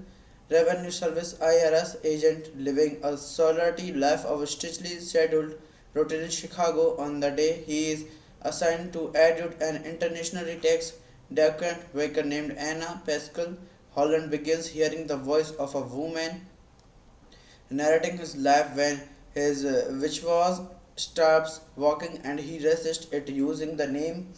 revenue service IRS agent living a solitary life of strictly scheduled routine in Chicago. On the day he is assigned to adjudicate an internationally tax delinquent worker named Anna Pascal, Holland begins hearing the voice of a woman narrating his life when his which was stops walking and he resists it using the name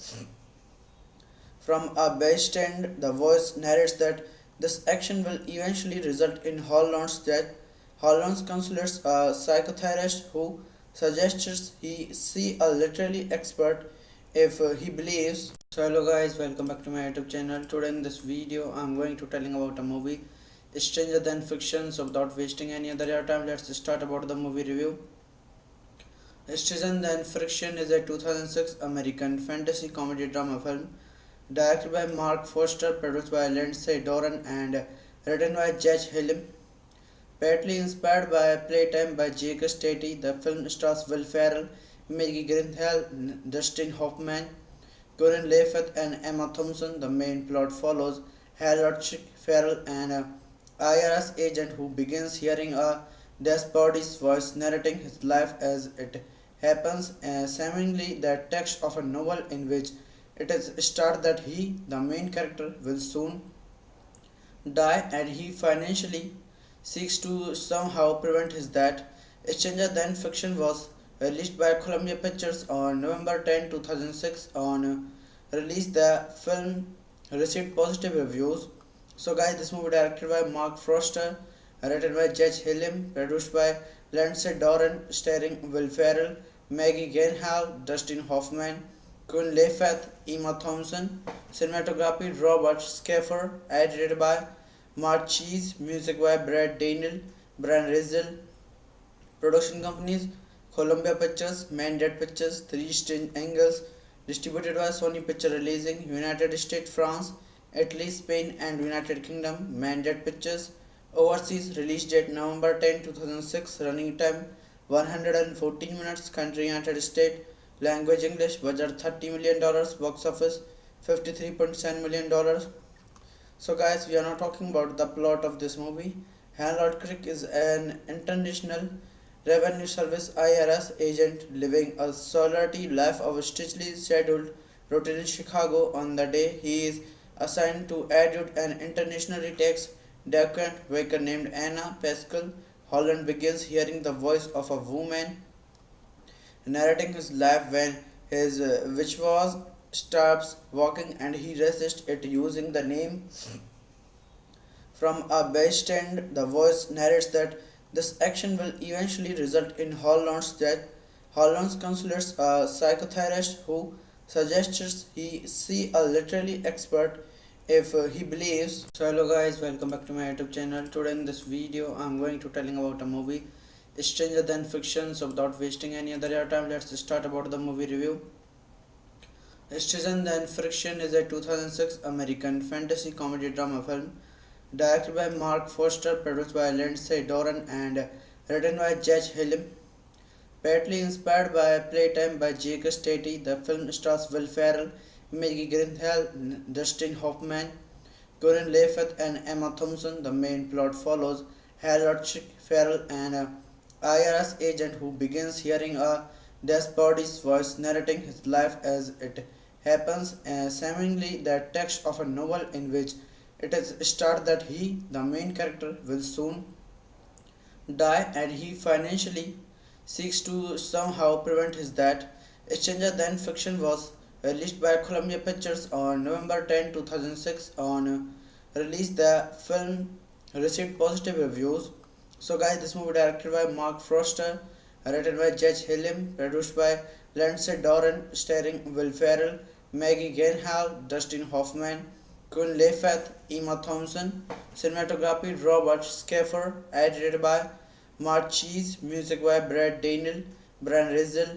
from a bystand. The voice narrates that this action will eventually result in Holland's death. Holland's consults a psychotherapist who suggests he see a literary expert if he believes. So hello guys, welcome back to my YouTube channel. Today in this video I'm going to telling about a movie Stranger Than Fiction. So without wasting any other time, let's start about the movie review. Stranger Than Fiction is a 2006 American fantasy comedy drama film directed by Mark Foster, produced by Lindsay Doran, and written by Judge Hillim. Partly inspired by Playtime by Jake Stati, the film stars Will Ferrell, Maggie Gyllenhaal, Dustin Hoffman, Corinne Levitt, and Emma Thompson. The main plot follows Harold Ferrell, an IRS agent who begins hearing a despotic's voice narrating his life as it happens, seemingly the text of a novel in which it is stated that he, the main character, will soon die and he financially seeks to somehow prevent his death. Stranger Than Fiction was released by Columbia Pictures on November 10, 2006. On release, the film received positive reviews. So guys, this movie directed by Mark Foster, written by Judge Hillim, produced by Lindsay Doran, starring Will Ferrell, Maggie Gyllenhaal, Dustin Hoffman, Queen Latifah, Emma Thompson, cinematography Robert Schaffer, edited by Mark Cheese, music by Brad Daniel, Brian Rizal, production companies Columbia Pictures, Mandate Pictures, Three Strange Angles, distributed by Sony Picture Releasing, United States, France, Italy, Spain, and United Kingdom. Mandate Pictures, Overseas release date November 10, 2006. Running time 114 minutes. Country United States. Language English. Budget $30 million. Box office $53.7 million. So guys, we are now talking about the plot of this movie. Harold Crick is an international revenue service IRS agent living a solitary life of a strictly scheduled routine in Chicago. On the day he is assigned to adjudicate an internationally tax delinquent worker named Anna Pascal, Holland begins hearing the voice of a woman narrating his life when his which was stops walking and he resists it using the name from a bystander. The voice narrates that this action will eventually result in Holland's death. Holland consults a psychotherapist who suggests he see a literary expert if he believes. So hello guys, welcome back to my YouTube channel. Today in this video I'm going to telling about a movie Stranger Than Fiction. So without wasting any other time, let's start about the movie review. Stranger Than Fiction is a 2006 American fantasy comedy drama film directed by Mark Foster, produced by Lindsay Doran, and written by Judge Hillim. Partly inspired by Playtime by Jake Stati, the film stars Will Ferrell, Maggie Gyllenhaal, Dustin Hoffman, Corinne Levitt, and Emma Thompson. The main plot follows Harold Ferrell, an IRS agent who begins hearing a dead body's voice narrating his life as it happens, seemingly the text of a novel in which it is stated that he, the main character, will soon die and he financially seeks to somehow prevent his death. Stranger Than Fiction was released by Columbia Pictures on November 10, 2006. On release, the film received positive reviews. So guys, this movie directed by Mark Foster, written by Judge Hillim, produced by Lindsay Doran, starring Will Ferrell, Maggie Gyllenhaal, Dustin Hoffman, Queen Levitt, Emma Thompson. Cinematography Robert Schaffer, edited by Mark Cheese, music by Brad Daniel, Brian Rizal.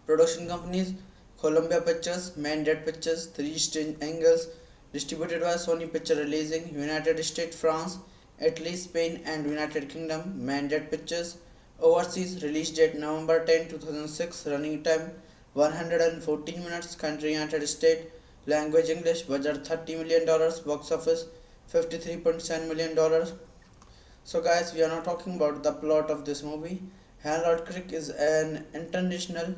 Production companies Columbia Pictures, Mandate Pictures, Three Strange Angles, distributed by Sony Picture Releasing, United States, France, Italy, Spain, and United Kingdom. Mandate Pictures. Overseas release date November 10, 2006. Running time 114 minutes. Country United States. Language English. Budget $30 million. Box office $53.7 million. So guys, we are now talking about the plot of this movie. Harold Crick is an international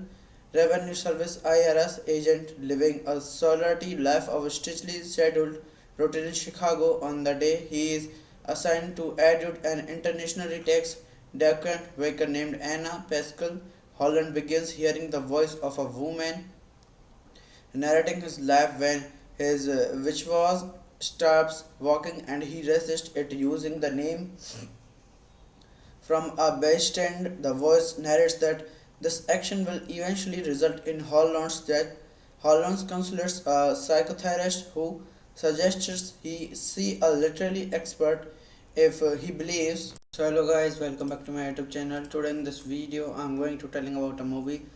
revenue service IRS agent living a solitary life of a strictly scheduled routine in Chicago. On the day he is assigned to adjudicate an internationally tax delinquent worker named Anna Pascal, Holland begins hearing the voice of a woman narrating his life when his which was stops walking and he resists it using the name from a bystander. The voice narrates that this action will eventually result in Holland's death. Holland consults a psychotherapist who suggests he see a literary expert if he believes. So hello guys, welcome back to my YouTube channel. Today in this video I'm going to telling about a movie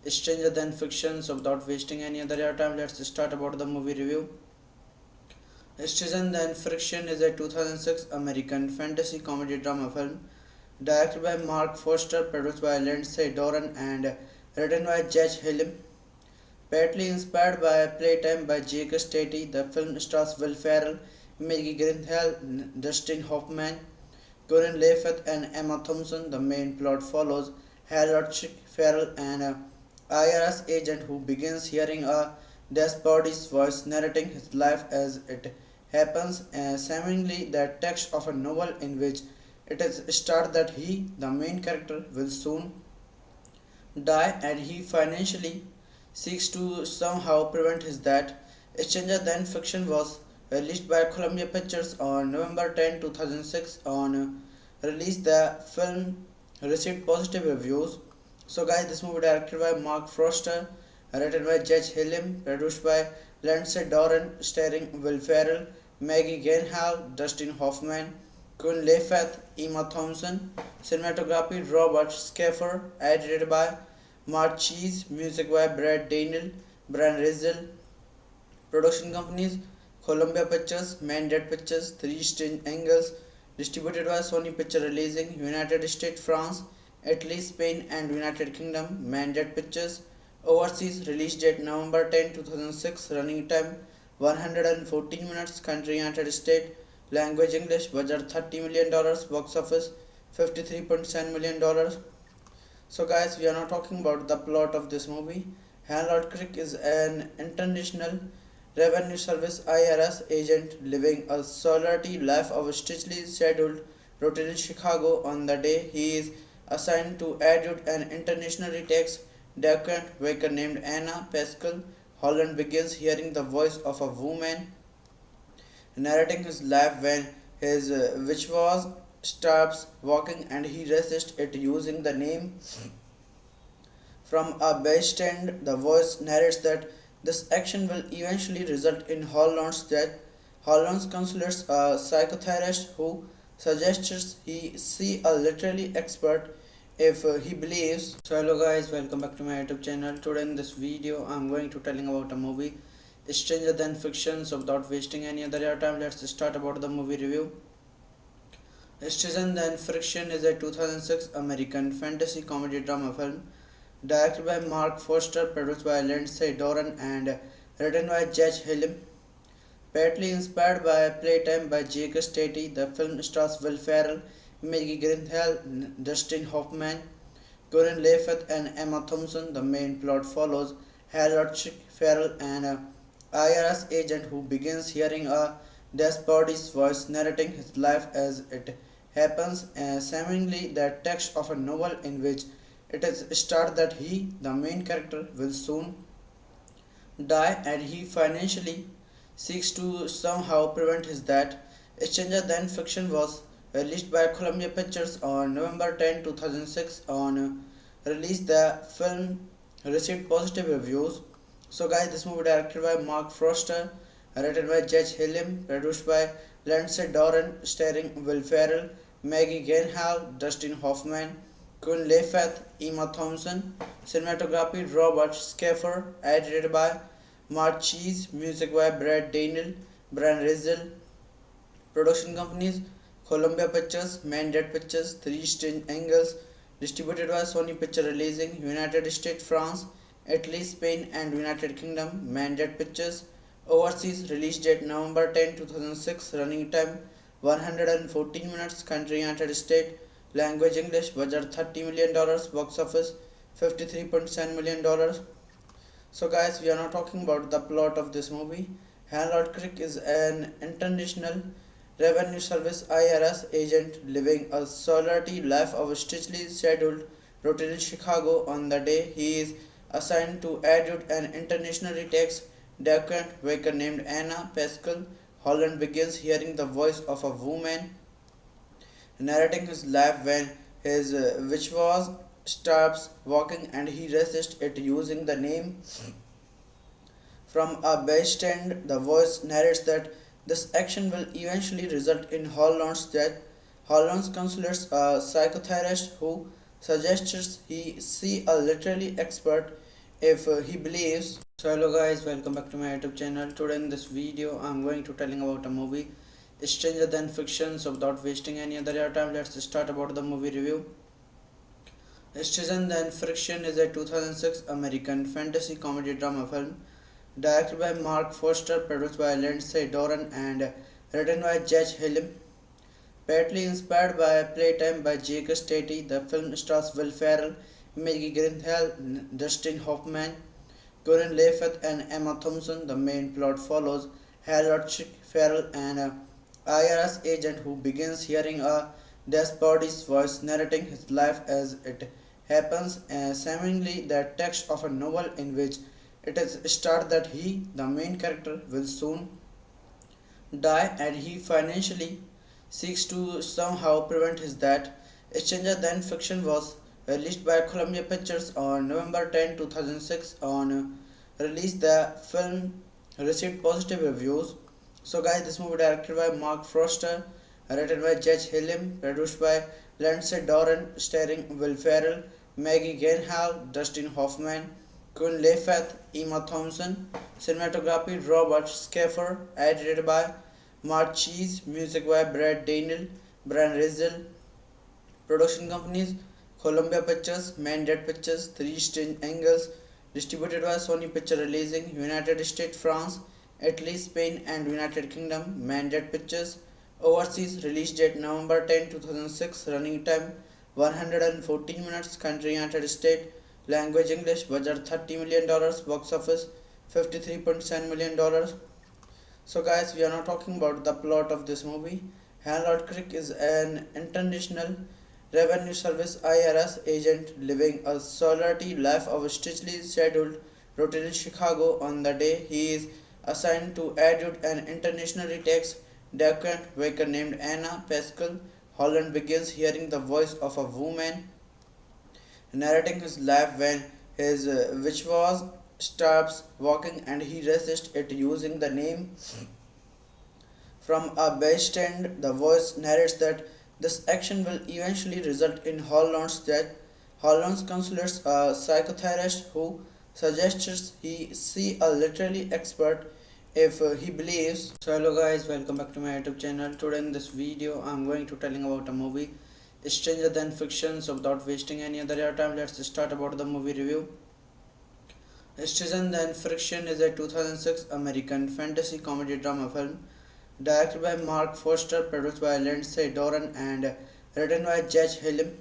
Stranger Than Fiction. So without wasting any other time, let's start about the movie review. Stranger Than Fiction is a 2006 American fantasy comedy drama film directed by Mark Foster, produced by Lindsay Doran, and written by Judge Hillim. Partly inspired by Playtime by Jake Stati, the film stars Will Ferrell, Maggie Gyllenhaal, Dustin Hoffman, Corinne Levitt, and Emma Thompson. The main plot follows Harold Ferrell, an IRS agent who begins hearing a dead body's voice narrating his life as it happens, seemingly the text of a novel in which it is stated that he, the main character, will soon die and he financially seeks to somehow prevent his death. Stranger Than Fiction was released by Columbia Pictures on November 10, 2006. On release, the film received positive reviews. So guys, this movie directed by Mark Foster, written by Judge Hillim, produced by Lindsay Doran, starring Will Ferrell, Maggie Gyllenhaal, Dustin Hoffman, Queen Levitt, Emma Thompson. Cinematography Robert Schaffer, edited by Mark Cheese, music by Brad Daniel, Brian Rizal. Production companies Columbia Pictures, Mandate Pictures, Three Strange Angles, distributed by Sony Picture Releasing United States, France, Italy, Spain and United Kingdom. Mandate Pictures Overseas. Release date November 10, 2006. Running time 114 minutes. Country United States. Language English. Budget $30 million. Box office $53.7 million. So guys, we are now talking about the plot of this movie. Harold Crick is an international revenue service IRS agent living a solitary life of strictly scheduled routine in Chicago. On the day he is assigned to adjudicate an internationally tax delinquent worker named Anna Pascal, Holland begins hearing the voice of a woman narrating his life when his which was stops walking and he resists it using the name from a bystander. The voice narrates that this action will eventually result in Holland's death. Holland's consults a psychotherapist who suggests he see a literary expert if he believes. So hello guys, welcome back to my YouTube channel. Today in this video I'm going to telling about a movie Stranger Than Fiction. So without wasting any other time, let's start about the movie review. Stranger Than Fiction is a 2006 American fantasy comedy drama film directed by Mark Foster, produced by Lindsay Doran, and written by Judge Hillim. Partly inspired by Playtime by Jake Stati, the film stars Will Ferrell, Maggie Gyllenhaal, Dustin Hoffman, Corinne Levitt, and Emma Thompson. The main plot follows Harold Ferrell, an IRS agent who begins hearing a despotic's voice narrating his life as it happens, seemingly the text of a novel in which it is stated that he, the main character, will soon die and he financially seeks to somehow prevent his death. Stranger Than Fiction was released by Columbia Pictures on November 10, 2006. On release, the film received positive reviews. So guys, this movie directed by Mark Foster, written by Judge Hillim, produced by Lindsay Doran, starring Will Ferrell, Maggie Gyllenhaal, Dustin Hoffman, Queen Latifah, Emma Thompson. Cinematography Robert Schaffer. Edited by Mark Cheese. Music by Brad Daniel, Brian Rizal. Production companies Columbia Pictures, Mandate Pictures, Three Strange Angles. Distributed by Sony Picture Releasing United States, France, Italy, Spain and United Kingdom. Mandate Pictures Overseas. Release date November 10, 2006. Running time 114 minutes. Country United States. Language English. Budget $30 million. Box office $53.7 million. So guys, we are now talking about the plot of this movie. Harold Crick is an international revenue service IRS agent living a solitary life of strictly scheduled routine in Chicago. On the day he is assigned to adjudicate an internationally tax delinquent worker named Anna Pascal, Holland begins hearing the voice of a woman narrating his life when his which was stops walking and he resists it using the name from a bystander. The voice narrates that this action will eventually result in Holland's death. Holland's consults a psychotherapist who suggests he see a literary expert if he believes. So hello guys, welcome back to my YouTube channel. Today in this video I'm going to telling about a movie Stranger Than Fiction. So without wasting any other time, let's start about the movie review. Stranger Than Fiction is a 2006 American fantasy comedy drama film directed by Mark Foster, produced by Lindsay Doran, and written by Judge Hillim. Partly inspired by Playtime by Jake Stati, the film stars Will Ferrell, Maggie Gyllenhaal, Dustin Hoffman, Corinne Levitt, and Emma Thompson. The main plot follows Harold Ferrell, an IRS agent who begins hearing a despotic's voice narrating his life as it happens, seemingly the text of a novel in which it is stated that he, the main character, will soon die and he financially seeks to somehow prevent his death. Stranger Than Fiction was released by Columbia Pictures on November 10, 2006. On release, the film received positive reviews. So guys, this movie directed by Mark Foster, written by Judge Hillim, produced by Lindsay Doran, starring Will Ferrell, Maggie Gyllenhaal, Dustin Hoffman, Queen Latifah, Emma Thompson. Cinematography Robert Schaffer. Edited by Mark Cheese. Music by Brad Daniel, Brian Rizal. Production companies Columbia Pictures, Mandate Pictures, Three Strange Angles. Distributed by Sony Picture Releasing, United States, France, Italy, Spain, and United Kingdom. Mandate Pictures. Overseas release date November 10, 2006. Running time 114 minutes. Country United States. Language English. Budget $30 million. Box office $53.7 million. So guys, we are now talking about the plot of this movie. Harold Crick is an international revenue service IRS agent living a solitary life of strictly scheduled routine in Chicago. On the day he is assigned to adjudicate an internationally tax delinquent worker named Anna Pascal, Holland begins hearing the voice of a woman narrating his life when his which was stops walking and he resists it using the name from a bystander. The voice narrates that this action will eventually result in Holland's death. Holland consults a psychotherapist who suggests he see a literary expert if he believes. So hello guys, welcome back to my YouTube channel. Today in this video I'm going to telling about a movie Stranger Than Fiction. So without wasting any other time, let's start about the movie review. Stranger Than Fiction is a 2006 American fantasy comedy drama film directed by Mark Foster, produced by Lindsay Doran, and written by Judge Hillim.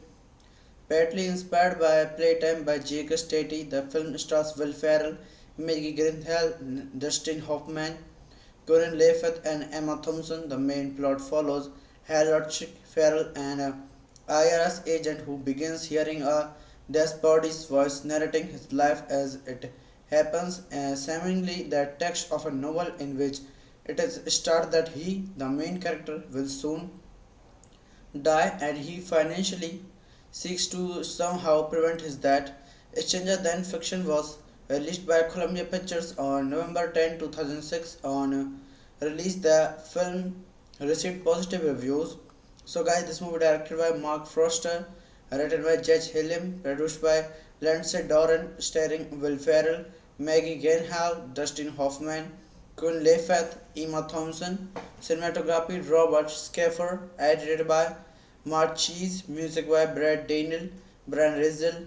Partly inspired by Playtime by Jake Stati, the film stars Will Ferrell, Maggie Gyllenhaal, Dustin Hoffman, Corinne Levitt, and Emma Thompson. The main plot follows Harold Ferrell, an IRS agent who begins hearing a dead body's voice narrating his life as it happens, seemingly the text of a novel in which it is stated that he, the main character, will soon die and he financially seeks to somehow prevent his death. Stranger Than Fiction was released by Columbia Pictures on November 10, 2006. On release, the film received positive reviews. So guys, this movie directed by Mark Foster, written by Judge Hillim, produced by Lindsay Doran, starring Will Ferrell, Maggie Gyllenhaal, Dustin Hoffman, Queen Latifah, Emma Thompson. Cinematography Robert Schaffer. Edited by Mark Cheese. Music by Brad Daniel, Brian Rizal.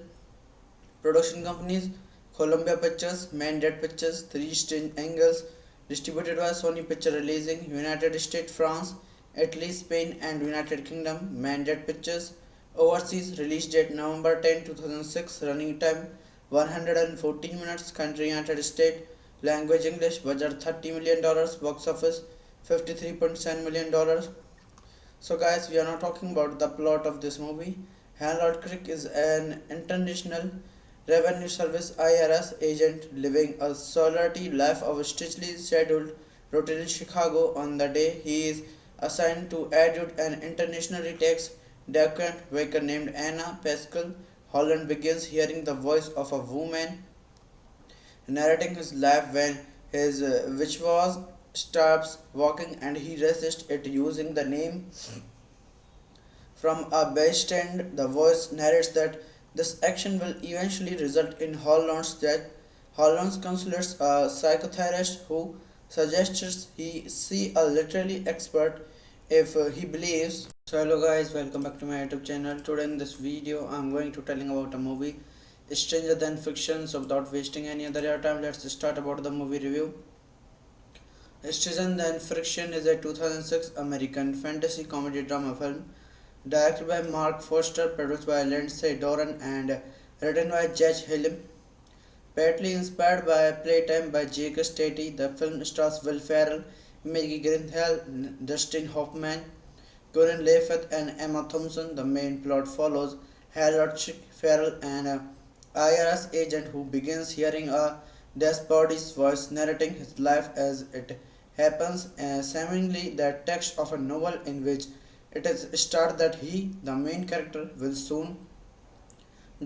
Production companies Columbia Pictures, Mandate Pictures, Three Strange Angles. Distributed by Sony Picture Releasing, United States, France, Italy, Spain, and United Kingdom. Mandate Pictures. Overseas release date November 10, 2006. Running time 114 minutes. Country United States. Language English. Budget $30 million. Box office $53.7 million. So guys, we are now talking about the plot of this movie. Harold Crick is an international revenue service IRS agent living a solitary life of strictly scheduled routine in Chicago. On the day he is assigned to adjudicate an internationally tax delinquent worker named Anna Pascal, Holland begins hearing the voice of a woman narrating his life when his which was stops walking and he resists it using the name from a bystander. The voice narrates that this action will eventually result in Holland's death. Holland consults a psychotherapist who suggests he see a literary expert if he believes. So hello guys, welcome back to my YouTube channel. Today in this video I'm going to telling about a movie Stranger Than Fiction. So without wasting any other time, let's start about the movie review. Stranger Than Fiction is a 2006 American fantasy comedy drama film directed by Mark Foster, produced by Lindsay Doran, and written by Judge Hillim. Partly inspired by Playtime by Jake Stati, the film stars Will Ferrell, Maggie Gyllenhaal, Dustin Hoffman, Corinne Levitt, and Emma Thompson. The main plot follows Harold Ferrell, an IRS agent who begins hearing a dead body's voice narrating his life as it happens, seemingly the text of a novel in which it is stated that he, the main character, will soon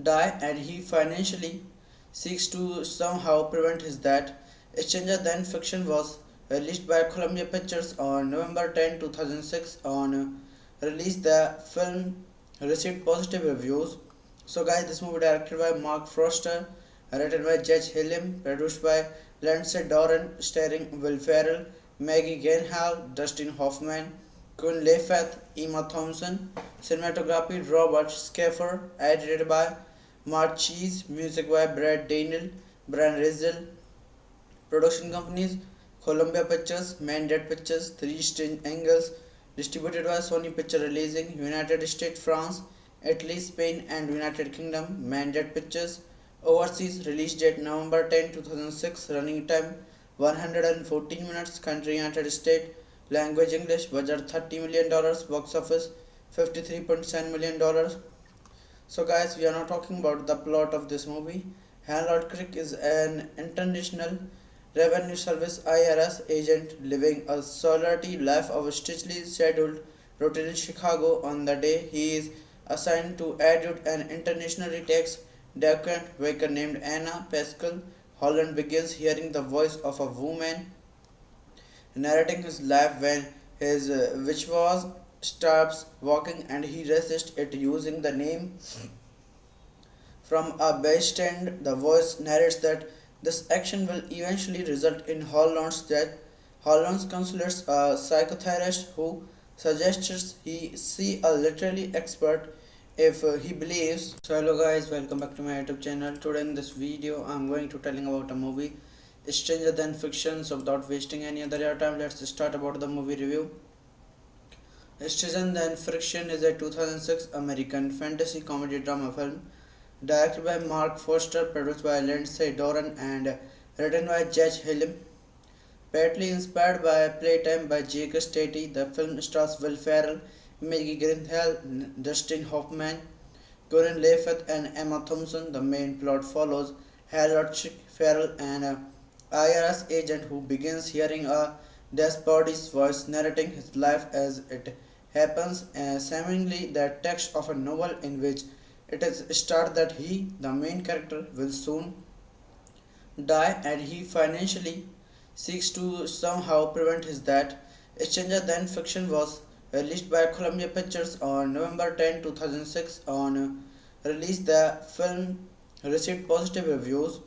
die and he financially seeks to somehow prevent his death. Stranger Than Fiction was released by Columbia Pictures on November 10, 2006. On release, the film received positive reviews. So guys, this movie directed by Mark Foster, written by Judge Hillim, produced by Lindsay Doran, starring Will Ferrell, Maggie Gyllenhaal, Dustin Hoffman, Queen Latifah, Emma Thompson, cinematography Robert Schaffer, edited by Mark Cheese, music by Brad Daniel, Brian Rizal, production companies Columbia Pictures, Mandate Pictures, Three Strange Angles, distributed by Sony Picture Releasing, United States, France, Italy, Spain, and United Kingdom, Mandate Pictures, overseas, release date November 10, 2006, running time 114 minutes, country United States, language English, budget $30 million, box office $53.7 million. So, guys, we are now talking about the plot of this movie. Harold Crick is an international revenue service IRS agent living a solitary life of a strictly scheduled routine in Chicago. On the day he is assigned to adjudicate an internationally tax delinquent worker named Anna Pascal, Holland begins hearing the voice of a woman narrating his life when his which was stops walking and he resists it using the name from a bystander. The voice narrates that this action will eventually result in Holland's death. Holland consults a psychotherapist who suggests he see a literary expert if he believes. So hello guys, welcome back to my YouTube channel. Today in this video I'm going to telling about a movie Stranger Than Fiction. So without wasting any other time, let's start about the movie review. Stranger Than Fiction is a 2006 American fantasy comedy drama film directed by Mark Foster, produced by Lindsay Doran, and written by Judge Hillim. Partly inspired by Playtime by Jake Stati, the film stars Will Ferrell, Maggie Gyllenhaal, Dustin Hoffman, Corinne Latifah, and Emma Thompson. The main plot follows Harold Ferrell, an IRS agent who begins hearing a despotic voice narrating his life as it happens, seemingly the text of a novel in which it is stated that he, the main character, will soon die and he financially seeks to somehow prevent his death. Stranger Than Fiction was released by Columbia Pictures on November 10, 2006. On release, the film received positive reviews.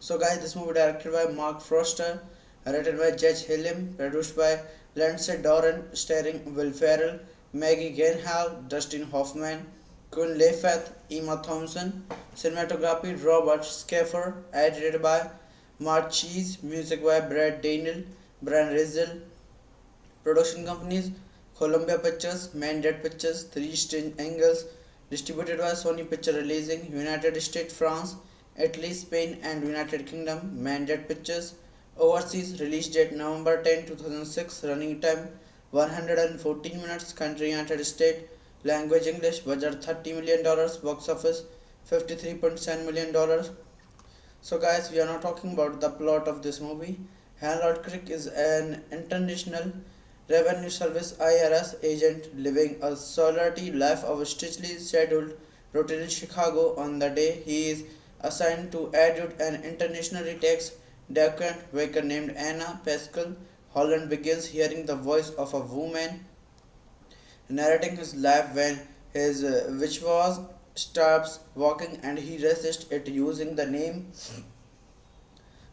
So, guys, this movie directed by Mark Foster, written by Judge Hillim, produced by Lindsay Doran, starring Will Ferrell, Maggie Gyllenhaal, Dustin Hoffman, Queen Latifah, Emma Thompson, cinematography Robert Schaffer, edited by Mark Cheese, music by Brad Daniel, Brian Rizal, production companies Columbia Pictures, Mandate Pictures, Three Strange Angles, distributed by Sony Picture Releasing, United States, France, Italy, Spain, and United Kingdom, Mandate Pictures, overseas, release date November 10, 2006, running time 114 minutes, country United States, language English, budget $30 million, box office $53.7 million. So, guys, we are now talking about the plot of this movie. Harold Crick is an international revenue service IRS agent living a solitary life of a strictly scheduled routine in Chicago. On the day he is assigned to adjudicate an internationally tax delinquent worker named Anna Pascal, Holland begins hearing the voice of a woman narrating his life when his which was stops walking and he resists it using the name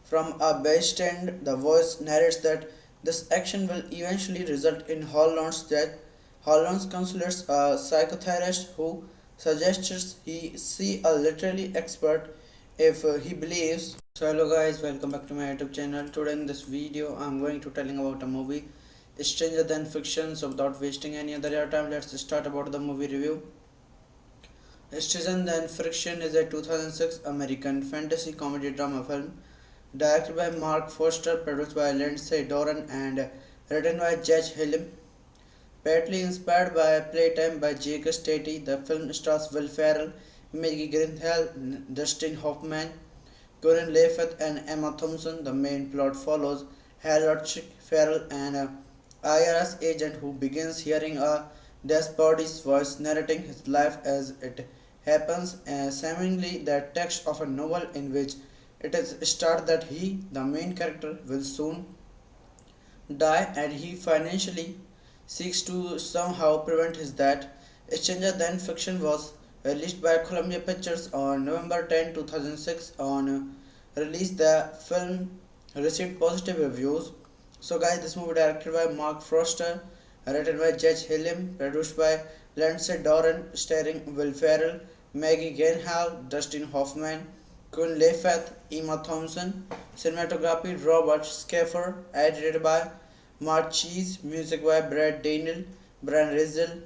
from a bystander. The voice narrates that this action will eventually result in Holland's death. Holland consults a psychotherapist who suggests he see a literary expert if he believes. So hello guys, welcome back to my YouTube channel. Today in this video I'm going to telling about a movie Stranger Than Fiction. So without wasting any other time, let's start about the movie review. Stranger Than Fiction is a 2006 American fantasy comedy drama film directed by Mark Foster, produced by Lindsay Doran, and written by Judge Hillim. Partly inspired by Playtime by Jake Stati, the film stars Will Ferrell, Maggie Gyllenhaal, Dustin Hoffman, Corinne Latifah, and Emma Thompson. The main plot follows Harold Ferrell, an IRS agent who begins hearing a despotic voice narrating his life as it happens, seemingly the text of a novel in which it is stated that he, the main character, will soon die and he financially seeks to somehow prevent his death. Stranger Than Fiction was released by Columbia Pictures on November 10, 2006. On release, the film received positive reviews. So, guys, this movie directed by Mark Foster, written by Judge Hillim, produced by Lindsay Doran, starring Will Ferrell, Maggie Gyllenhaal, Dustin Hoffman, Queen Latifah, Emma Thompson, cinematography Robert Schaffer, edited by Mark Cheese, music by Brad Daniel, Brian Rizal,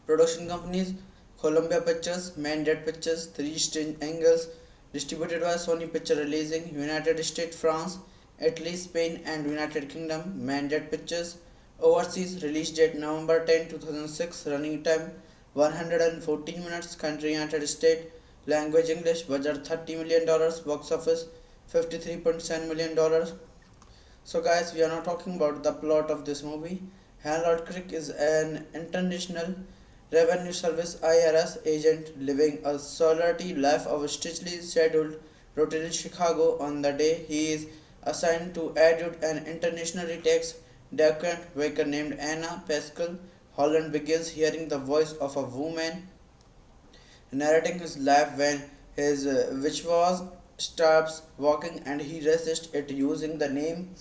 production companies Columbia Pictures, Mandate Pictures, Three Strange Angles, distributed by Sony Picture Releasing, United States, France, Italy, Spain, and United Kingdom. Mandate Pictures, overseas release date November 10, 2006, running time 114 minutes, country United States, language English, budget $30 million, box office $53.7 million. So, guys, we are now talking about the plot of this movie. Harold Crick is an international revenue service IRS agent living a solitary life of strictly scheduled routine in Chicago. On the day he is assigned to adjudicate an internationally tax delinquent worker named Anna Pascal, Holland begins hearing the voice of a woman narrating his life when his which was stops walking and he resists it using the name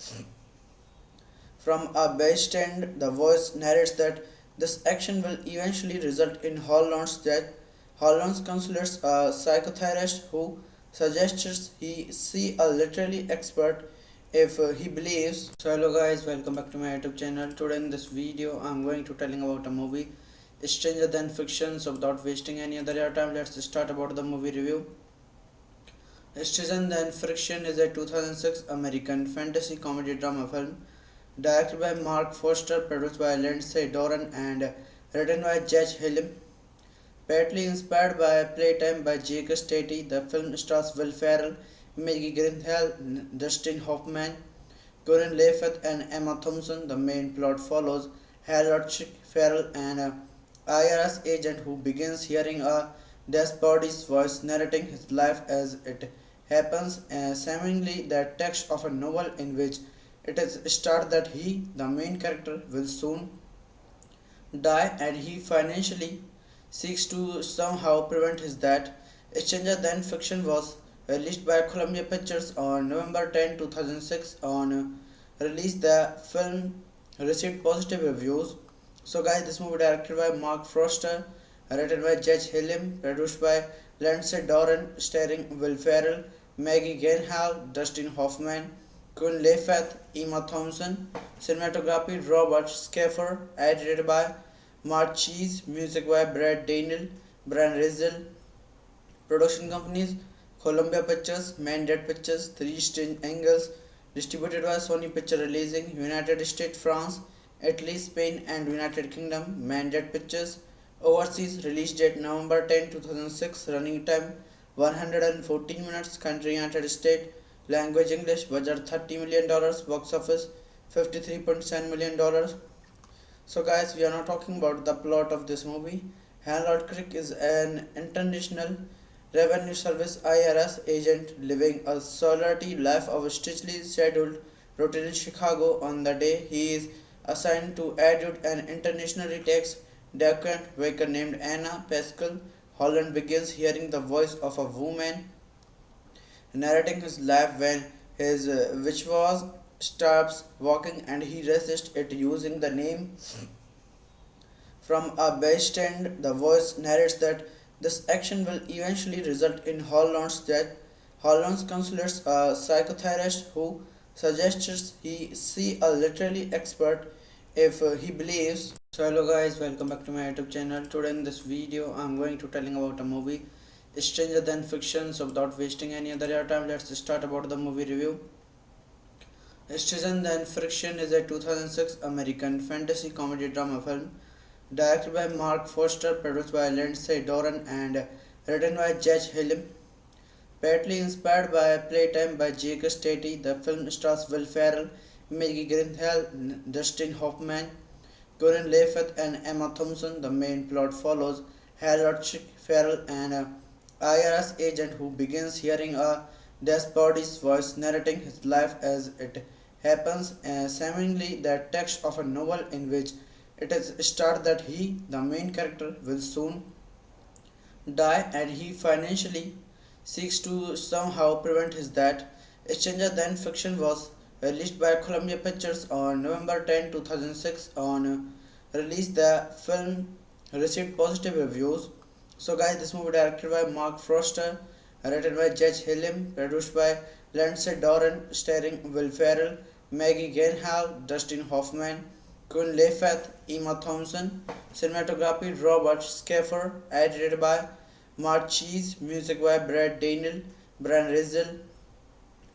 from a bystander. The voice narrates that this action will eventually result in Holland's death. Holland's consults a psychotherapist who suggests he see a literary expert if he believes. So hello guys, welcome back to my YouTube channel. Today in this video I'm going to telling about a movie Stranger Than Fiction. So without wasting any other time, let's start about the movie review. Stranger Than Fiction is a 2006 American fantasy comedy drama film directed by Mark Foster, produced by Lindsay Doran, and written by Judge Hillim. Partly inspired by Playtime by Jake Stati, the film stars Will Ferrell, Maggie Gyllenhaal, Dustin Hoffman, Corinne Latifah, and Emma Thompson. The main plot follows Harold Ferrell, an IRS agent who begins hearing a despotic's voice narrating his life as it happens, seemingly the text of a novel in which it is stated that he, the main character, will soon die and he financially seeks to somehow prevent his death. Stranger Than Fiction was released by Columbia Pictures on November 10, 2006. On release, the film received positive reviews. So, guys, this movie directed by Mark Foster, written by Judge Hillim, produced by Lindsay Doran, starring Will Ferrell, Maggie Gyllenhaal, Dustin Hoffman, Queen Latifah, Emma Thompson, cinematography Robert Schaffer, edited by Mark Cheese, music by Brad Daniel, Brian Rizal, production companies Columbia Pictures, Mandate Pictures, Three Strange Angles, distributed by Sony Picture Releasing, United States, France, Italy, Spain, and United Kingdom. Mandate Pictures, overseas release date November 10, 2006, running time 114 minutes, country United States, language English, budget $30 million, box office $53.7 million. So, guys, we are now talking about the plot of this movie. Harold Crick is an international revenue service IRS agent living a solitary life of strictly scheduled routine in Chicago. On the day he is assigned to adjudicate an internationally tax delinquent worker named Anna Pascal, Holland begins hearing the voice of a woman narrating his life when his which was stops walking and he resists it using the name from a bystander. The voice narrates that this action will eventually result in Holland's death. Holland's consults a psychotherapist who suggests he see a literary expert if he believes. So hello guys, welcome back to my YouTube channel. Today in this video I'm going to telling about a movie Stranger Than Fiction. So without wasting any other time, let's start about the movie review. Stranger Than Fiction is a 2006 American fantasy comedy drama film directed by Mark Foster, produced by Lindsay Doran, and written by Judge Hillim. Partly inspired by Playtime by Jake Stati, the film stars Will Ferrell, Maggie Gyllenhaal, Dustin Hoffman, Corinne Latifah, and Emma Thompson. The main plot follows Harold Ferrell, an IRS agent who begins hearing a despotic's voice narrating his life as it happens, seemingly the text of a novel in which it is stated that he, the main character, will soon die and he financially seeks to somehow prevent his death. Stranger Than Fiction was released by Columbia Pictures on November 10, 2006. On release, the film received positive reviews. So, guys, this movie directed by Mark Foster, written by Judge Hillim, produced by Lindsay Doran, starring Will Ferrell, Maggie Gyllenhaal, Dustin Hoffman, Queen Latifah, Emma Thompson. Cinematography Robert Schaffer, edited by Mark Cheese, music by Brad Daniel, Brian Rizal.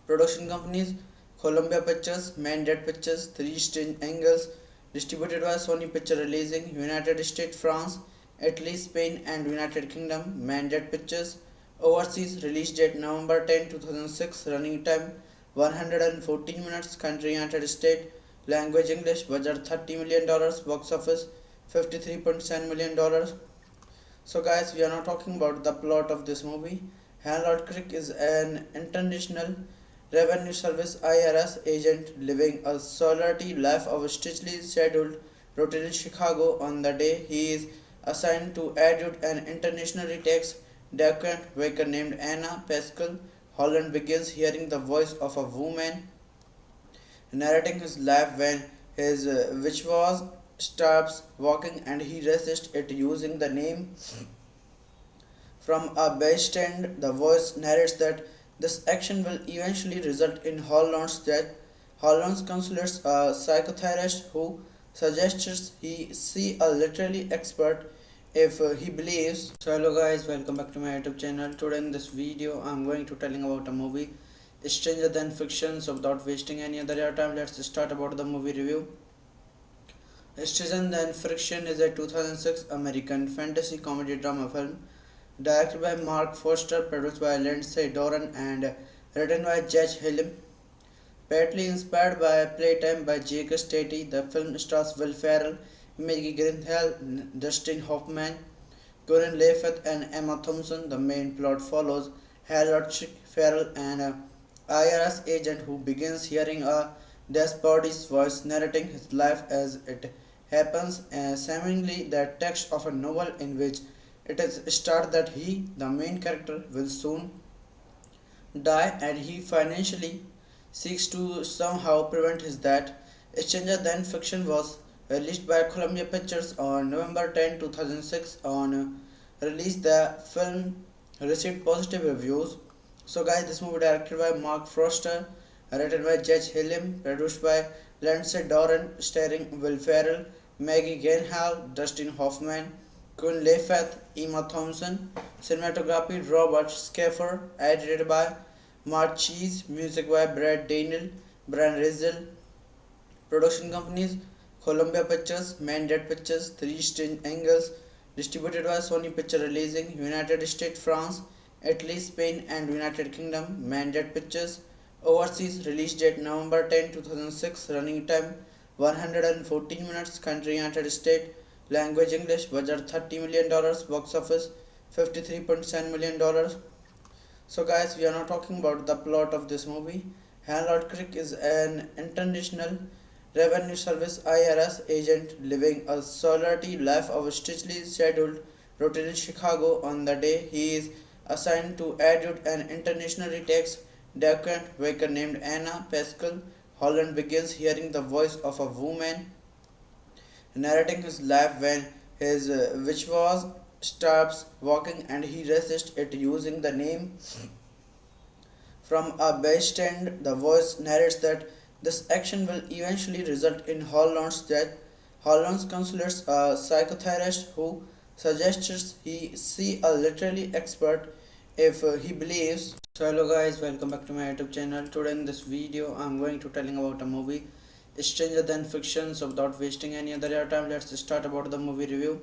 Production companies Columbia Pictures, Mandate Pictures, Three Strange Angles, distributed by Sony Picture Releasing, United States, France, Italy, Spain, and United Kingdom. Mandate Pictures, overseas release date November 10, 2006, running time 114 minutes, country United States, language English, budget $30 million, box office $53.7 million. So, guys, we are now talking about the plot of this movie. Harold Crick is an international revenue service IRS agent living a solitary life of a strictly scheduled routine in Chicago. On the day he is assigned to adjudicate an internationally tax delinquent worker named Anna Pascal, Holland begins hearing the voice of a woman narrating his life when his which was stops walking and he resists it using the name from a bystander. The voice narrates that this action will eventually result in Holland's death. Holland consults a psychotherapist who suggests he see a literary expert if he believes. So hello guys, welcome back to my YouTube channel. Today in this video I'm going to telling about a movie Stranger Than Fiction. So without wasting any other time, let's start about the movie review. Stranger Than Fiction is a 2006 American fantasy comedy drama film directed by Mark Foster, produced by Lindsay Doran, and written by Judge Hillim. Partly inspired by Playtime by Jake Stati, the film stars Will Ferrell, Maggie Gyllenhaal, Dustin Hoffman, Queen Latifah, and Emma Thompson. The main plot follows Harold Ferrell, an IRS agent who begins hearing a despotic voice narrating his life as it happens, seemingly the text of a novel in which it is stated that he, the main character, will soon die and he financially seeks to somehow prevent his death. Stranger Than Fiction was released by Columbia Pictures on November 10, 2006. On release, the film received positive reviews. So, guys, this movie directed by Mark Foster, written by Judge Hillim, produced by Lindsay Doran, starring Will Ferrell, Maggie Gyllenhaal, Dustin Hoffman, Queen Latifah, Emma Thompson. Cinematography Robert Schaffer, edited by Mark Cheese, music by Brad Daniel, Brian Rizal. Production companies Columbia Pictures, Mandate Pictures, Three Strange Angles, distributed by Sony Picture Releasing, United States, France, Italy, Spain, and United Kingdom. Mandate Pictures, overseas release date November 10, 2006, running time 114 minutes, country United States, language English, budget $30 million, box office $53.7 million. So, guys, we are now talking about the plot of this movie. Harold Crick is an international revenue service IRS agent living a solitary life of a strictly scheduled routine in Chicago. On the day he is assigned to adjudicate an internationally tax delinquent worker named Anna Pascal, Holland begins hearing the voice of a woman narrating his life when his which was stops walking and he resists it using the name from a bystander. The voice narrates that this action will eventually result in Holland's death. Holland consults a psychotherapist who suggests he see a literary expert if he believes. So hello guys, welcome back to my YouTube channel. Today in this video I'm going to telling about a movie Stranger Than Fiction. So without wasting any other time, let's start about the movie review.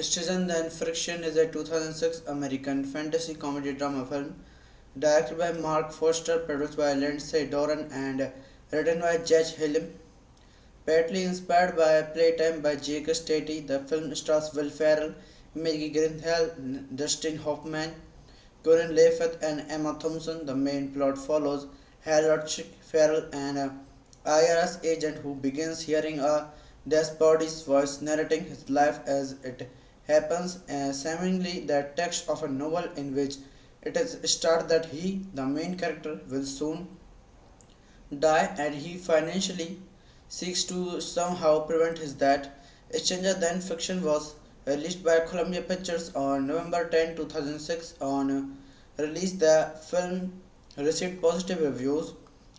Stranger Than Fiction is a 2006 American fantasy comedy drama film directed by Mark Foster, produced by Lindsay Doran, and written by Judge Hillim. Partly inspired by Playtime by Jake Stati, the film stars Will Ferrell, Maggie Gyllenhaal, Dustin Hoffman, Queen Latifah, and Emma Thompson. The main plot follows Harold Ferrell, an IRS agent who begins hearing a despotic voice narrating his life as it happens, seemingly the text of a novel in which it is stated that he, the main character, will soon die, and he financially seeks to somehow prevent his death. Stranger Than Fiction was released by Columbia Pictures on November 10, 2006. On release, the film received positive reviews.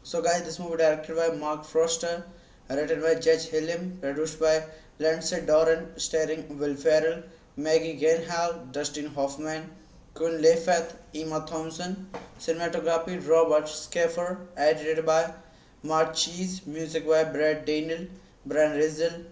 So, guys, this movie directed by Mark Foster, written by Judge Hillim, produced by Lindsay Doran, starring Will Ferrell, Maggie Gyllenhaal, Dustin Hoffman, Queen Latifah, Emma Thompson, cinematography Robert Schaffer, edited by Mark Cheese, music by Brad Daniel, Brian Rizal,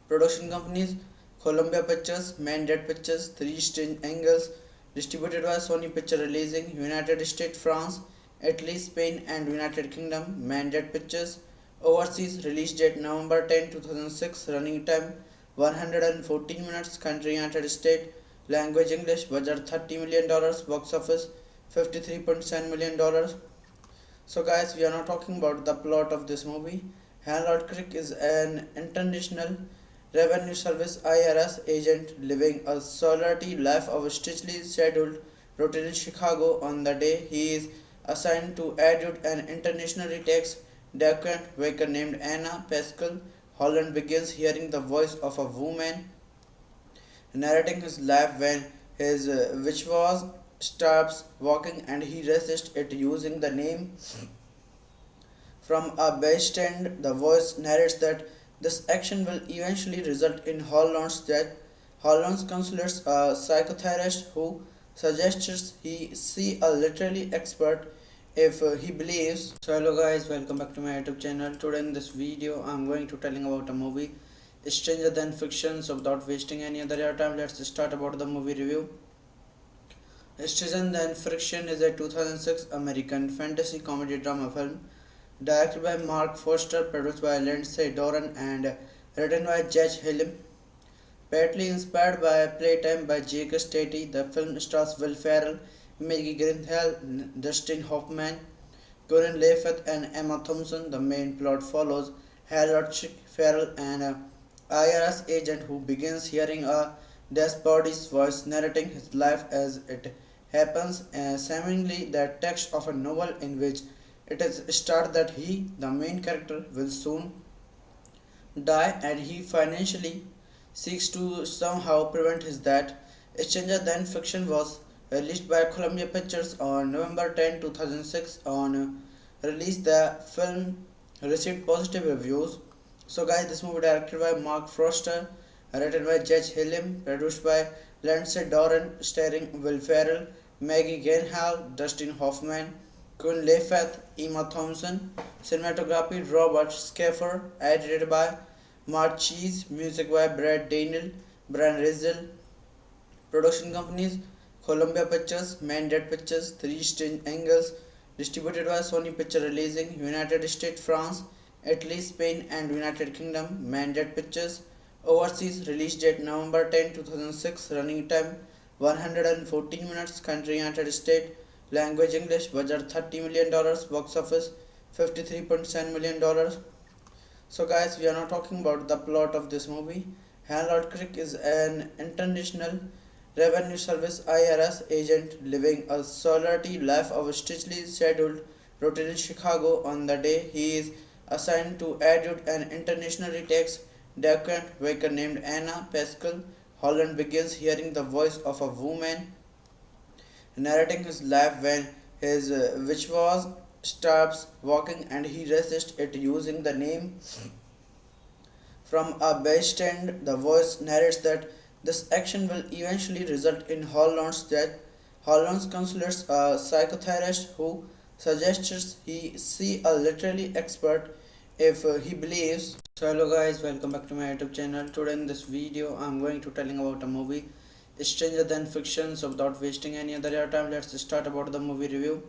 production companies Columbia Pictures, Mandate Pictures, Three Strange Angles, distributed by Sony Picture Releasing, United States, France, Italy, Spain, and United Kingdom, Mandate Pictures, overseas release date November 10, 2006, running time 114 minutes, country United States, language English, budget $30 million, box office $53.7 million. So, guys, we are now talking about the plot of this movie. Harold Crick is an international revenue service IRS agent living a solitary life of a strictly scheduled routine in Chicago. On the day he is assigned to adjudicate an internationally tax delinquent worker named Anna Pascal, Holland begins hearing the voice of a woman narrating his life when his which was stops walking, and he resists it using the name from a bystander. The voice narrates that this action will eventually result in Holland's death. Holland consults a psychotherapist who suggests he see a literary expert if he believes. So hello guys, welcome back to my YouTube channel. Today in this video I'm going to telling about a movie Stranger Than Fiction. So without wasting any other time, let's start about the movie review. Stranger Than Fiction is a 2006 American fantasy comedy drama film directed by Mark Foster, produced by Lindsay Doran, and written by Judge Hillim. Partly inspired by Playtime by Jake Stati, the film stars Will Ferrell, Maggie Gyllenhaal, Dustin Hoffman, Corinne Latifah, and Emma Thompson. The main plot follows Harold Ferrell, an IRS agent who begins hearing a dead body's voice narrating his life as it happens, seemingly the text of a novel in which it is stated that he, the main character, will soon die, and he financially seeks to somehow prevent his death. Stranger Than Fiction was released by Columbia Pictures on November 10, 2006. On release, the film received positive reviews. So, guys, this movie directed by Mark Foster, written by Judge Hillim, produced by Lindsay Doran, starring Will Ferrell, Maggie Gyllenhaal, Dustin Hoffman, Queen Latifah, Emma Thompson, cinematography Robert Schaffer, edited by Mark Cheese, music by Brad Daniel, Brian Rizal, production companies Columbia Pictures, Mandate Pictures, Three Strange Angles, distributed by Sony Picture Releasing, United States, France, Italy, Spain, and United Kingdom, Mandate Pictures, overseas release date November 10, 2006, running time 114 minutes, country United States, language English, budget $30 million, box office $53.7 million. So, guys, we are now talking about the plot of this movie. Harold Crick is an international revenue service IRS agent living a solitary life of a strictly scheduled routine in Chicago. On the day he is assigned to adjudicate an internationally tax delinquent worker named Anna Pascal, Holland begins hearing the voice of a woman narrating his life when his which was stops walking, and he resists it using the name from a bystander. The voice narrates that this action will eventually result in Holland's death. Holland consults a psychotherapist who suggests he see a literary expert if he believes. So hello guys, welcome back to my YouTube channel. Today in this video I'm going to telling about a movie Stranger Than Fiction. So without wasting any other time, let's start about the movie review.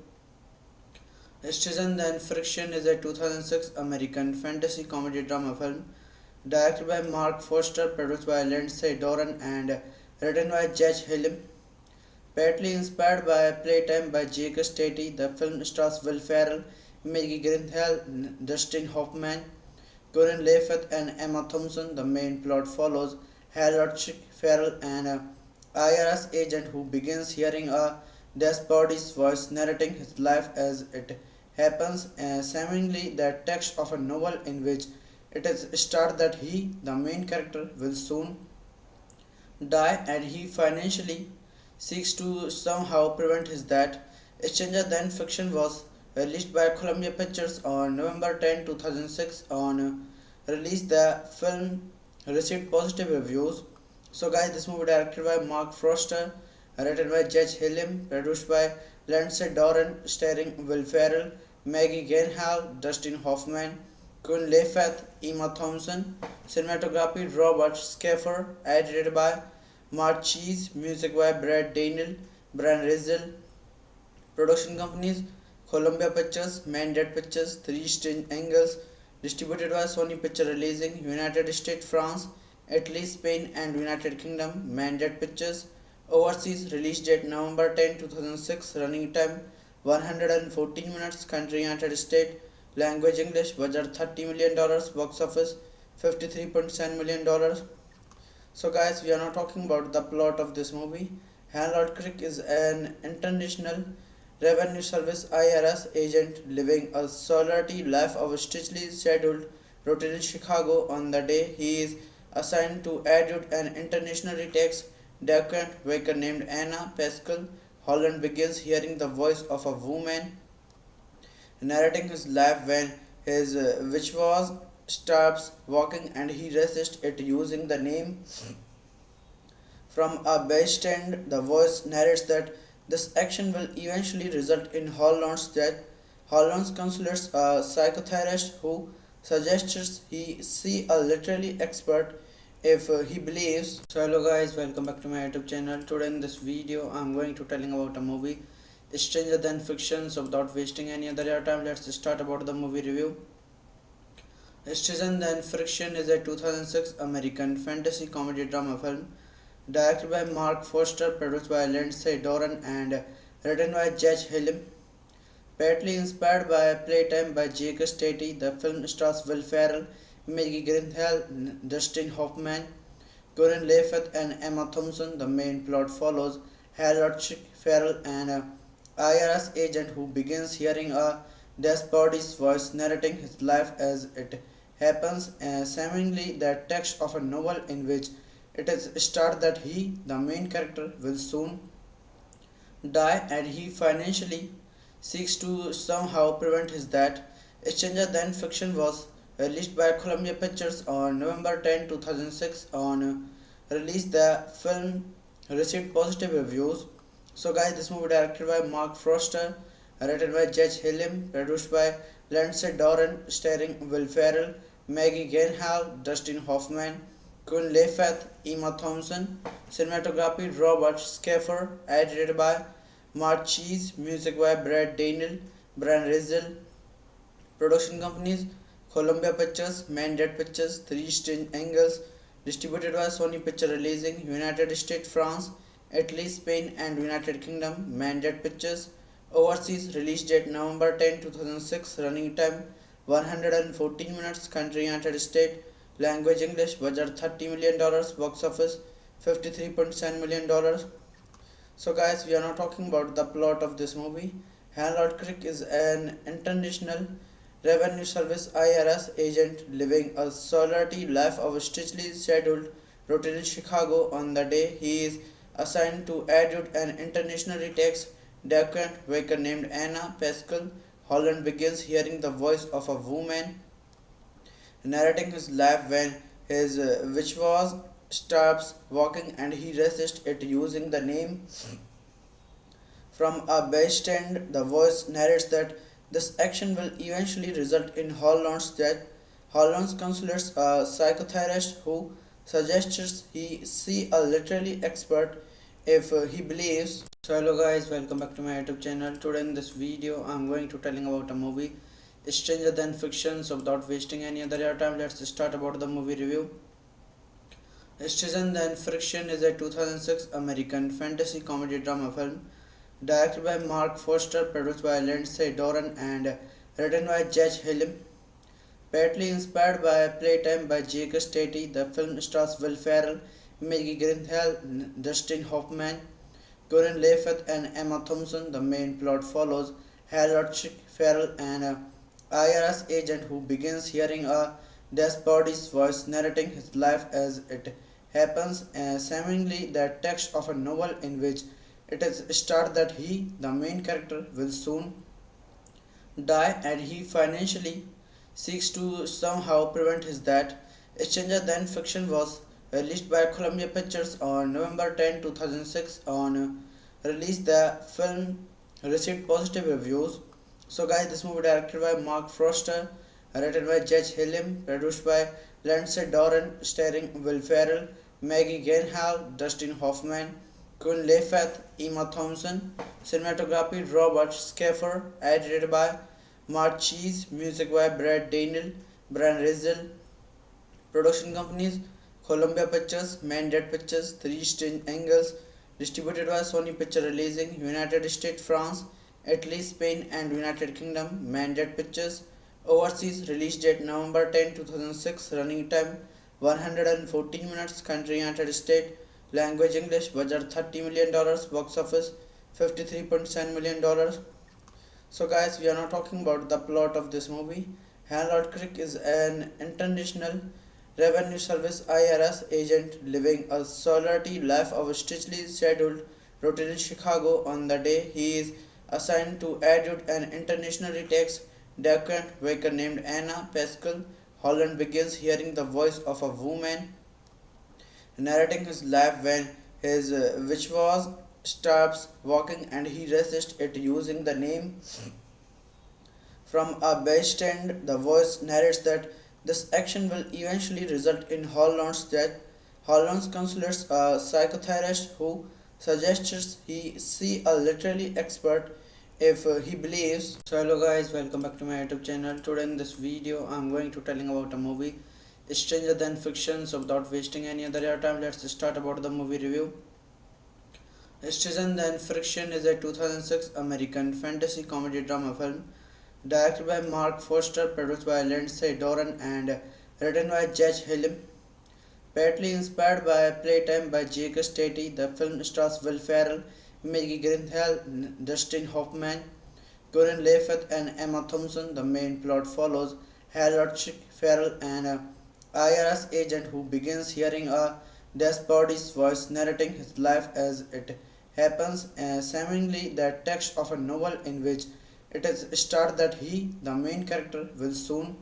Stranger Than Fiction is a 2006 American fantasy comedy drama film directed by Mark Foster, produced by Lindsay Doran, and written by Judge Hillim. Partly inspired by Playtime by Jake Stati, the film stars Will Ferrell, Maggie Gyllenhaal, Dustin Hoffman, Corinne Latifah, and Emma Thompson. The main plot follows Harold Ferrell, an IRS agent who begins hearing a dead body's voice narrating his life as it happens seemingly the text of a novel in which it is stated that he, the main character, will soon die and he financially seeks to somehow prevent his death. Stranger Than Fiction was released by Columbia Pictures on November 10, 2006. On release, the film received positive reviews. So, guys, this movie directed by Mark Foster, written by Judge Hillim, produced by Lindsay Doran, starring Will Ferrell, Maggie Gyllenhaal, Dustin Hoffman, Queen Latifah, Emma Thompson, cinematography Robert Schaffer, edited by Mark Cheese, music by Brad Daniel, Brian Rizal, production companies Columbia Pictures, Mandate Pictures, Three Strange Angles, distributed by Sony Picture Releasing, United States, France, Italy, Spain, and United Kingdom. Mandate Pictures, overseas release date November 10, 2006, running time 114 minutes, country United States, language English, budget $30 million, box office $53.7 million. So, guys, we are now talking about the plot of this movie. Harold Crick is an international revenue service IRS agent living a solitary life of strictly scheduled routine in Chicago. On the day he is assigned to adjudicate an internationally tax delinquent worker named Anna Pascal, Holland begins hearing the voice of a woman narrating his life when his which was stops walking and he resists it using the name from a bystander. The voice narrates that this action will eventually result in Holland's death. Holland's consults a psychotherapist who suggests he see a literary expert if he believes. So hello guys, welcome back to my YouTube channel. Today in this video I'm going to telling about a movie Stranger Than Fiction. So without wasting any other time, let's start about the movie review. Stranger Than Fiction is a 2006 American fantasy comedy drama film directed by Mark Foster, produced by Lindsay Doran, and written by Judge Hillim. Partly inspired by Playtime by Jake Stati, the film stars Will Ferrell, Maggie Gyllenhaal, Dustin Hoffman, Queen Latifah, and Emma Thompson. The main plot follows Harold Ferrell, an IRS agent who begins hearing a despotic's voice narrating his life as it happens, seemingly the text of a novel in which it is stated that he, the main character, will soon die and he financially seeks to somehow prevent his death. Stranger Than Fiction was released by Columbia Pictures on November 10, 2006. On release, the film received positive reviews. So, guys, this movie directed by Mark Foster, written by Judge Hillim, produced by Lindsay Doran, starring Will Ferrell, Maggie Gyllenhaal, Dustin Hoffman, Queen Latifah, Emma Thompson, cinematography Robert Schaffer, edited by Mark Cheese, music by Brad Daniel, Brian Rizal, production companies Columbia Pictures, Mandate Pictures, Three Strange Angles, distributed by Sony Picture Releasing, United States, France, Italy, Spain, and United Kingdom. Mandate Pictures, overseas release date November 10, 2006, running time 114 minutes, country United States, language English, budget $30 million, box office $53.7 million. So, guys, we are now talking about the plot of this movie. Harold Crick is an international revenue service IRS agent living a solitary life of strictly scheduled routine in Chicago. On the day he is assigned to adjudicate an internationally tax delinquent worker named Anna Pascal, Holland begins hearing the voice of a woman narrating his life when his which was stops walking and he resists it using the name from a bystander. The voice narrates that this action will eventually result in Holland's death. Holland's consults a psychotherapist who suggests he see a literary expert if he believes. So hello guys, welcome back to my YouTube channel. Today in this video I'm going to telling about a movie Stranger Than Fiction. So without wasting any other time, let's start about the movie review. Stranger Than Fiction is a 2006 American fantasy comedy drama film directed by Mark Foster, produced by Lindsay Doran, and written by Judge Hillim. Partly inspired by Playtime by Jake Stati, the film stars Will Ferrell, Maggie Gyllenhaal, Dustin Hoffman, Queen Latifah, and Emma Thompson. The main plot follows Harold Farrell, an IRS agent who begins hearing a despotis's voice narrating his life as it happens, seemingly the text of a novel in which it is stated that he, the main character, will soon die and he financially seeks to somehow prevent his death. Stranger Than Fiction was released by Columbia Pictures on November 10, 2006. On release, the film received positive reviews. So, guys, this movie directed by Mark Foster, written by Judge Hillim, produced by Lindsay Doran, starring Will Ferrell, Maggie Gyllenhaal, Dustin Hoffman, Queen Latifah, Emma Thompson, cinematography Robert Schaffer, edited by Mark Cheese, music by Brad Daniel, Brian Rizal, production companies Columbia Pictures, Mandate Pictures, Three Strange Angles, distributed by Sony Picture Releasing, United States, France, Italy, Spain, and United Kingdom, Mandate Pictures, overseas release date November 10, 2006, running time 114 minutes, country United States, language English, budget $30 million, box office $53.7 million. So, guys, we are now talking about the plot of this movie. Harold Crick is an international revenue service IRS agent living a solitary life of a strictly scheduled routine in Chicago. On the day he is assigned to adjudicate an internationally tax delinquent worker named Anna Pascal, Holland begins hearing the voice of a woman narrating his life when his which was stops walking and he resists it using the name from a bystander. The voice narrates that this action will eventually result in Holland's death. Holland consults a psychotherapist who suggests he see a literary expert if he believes. So hello guys, welcome back to my YouTube channel. Today in this video I'm going to telling about a movie Stranger Than Fiction. So without wasting any other time, let's start about the movie review. Stranger Than Fiction is a 2006 American fantasy comedy drama film directed by Mark Foster, produced by Lindsay Doran, and written by Judge Hillim. Partly inspired by Playtime by Jake Stati, the film stars Will Ferrell, Maggie Gyllenhaal, Dustin Hoffman, Queen Latifah, and Emma Thompson. The main plot follows Harold Farrell, an IRS agent who begins hearing a despot's voice narrating his life as it happens, seemingly the text of a novel in which it is stated that he, the main character, will soon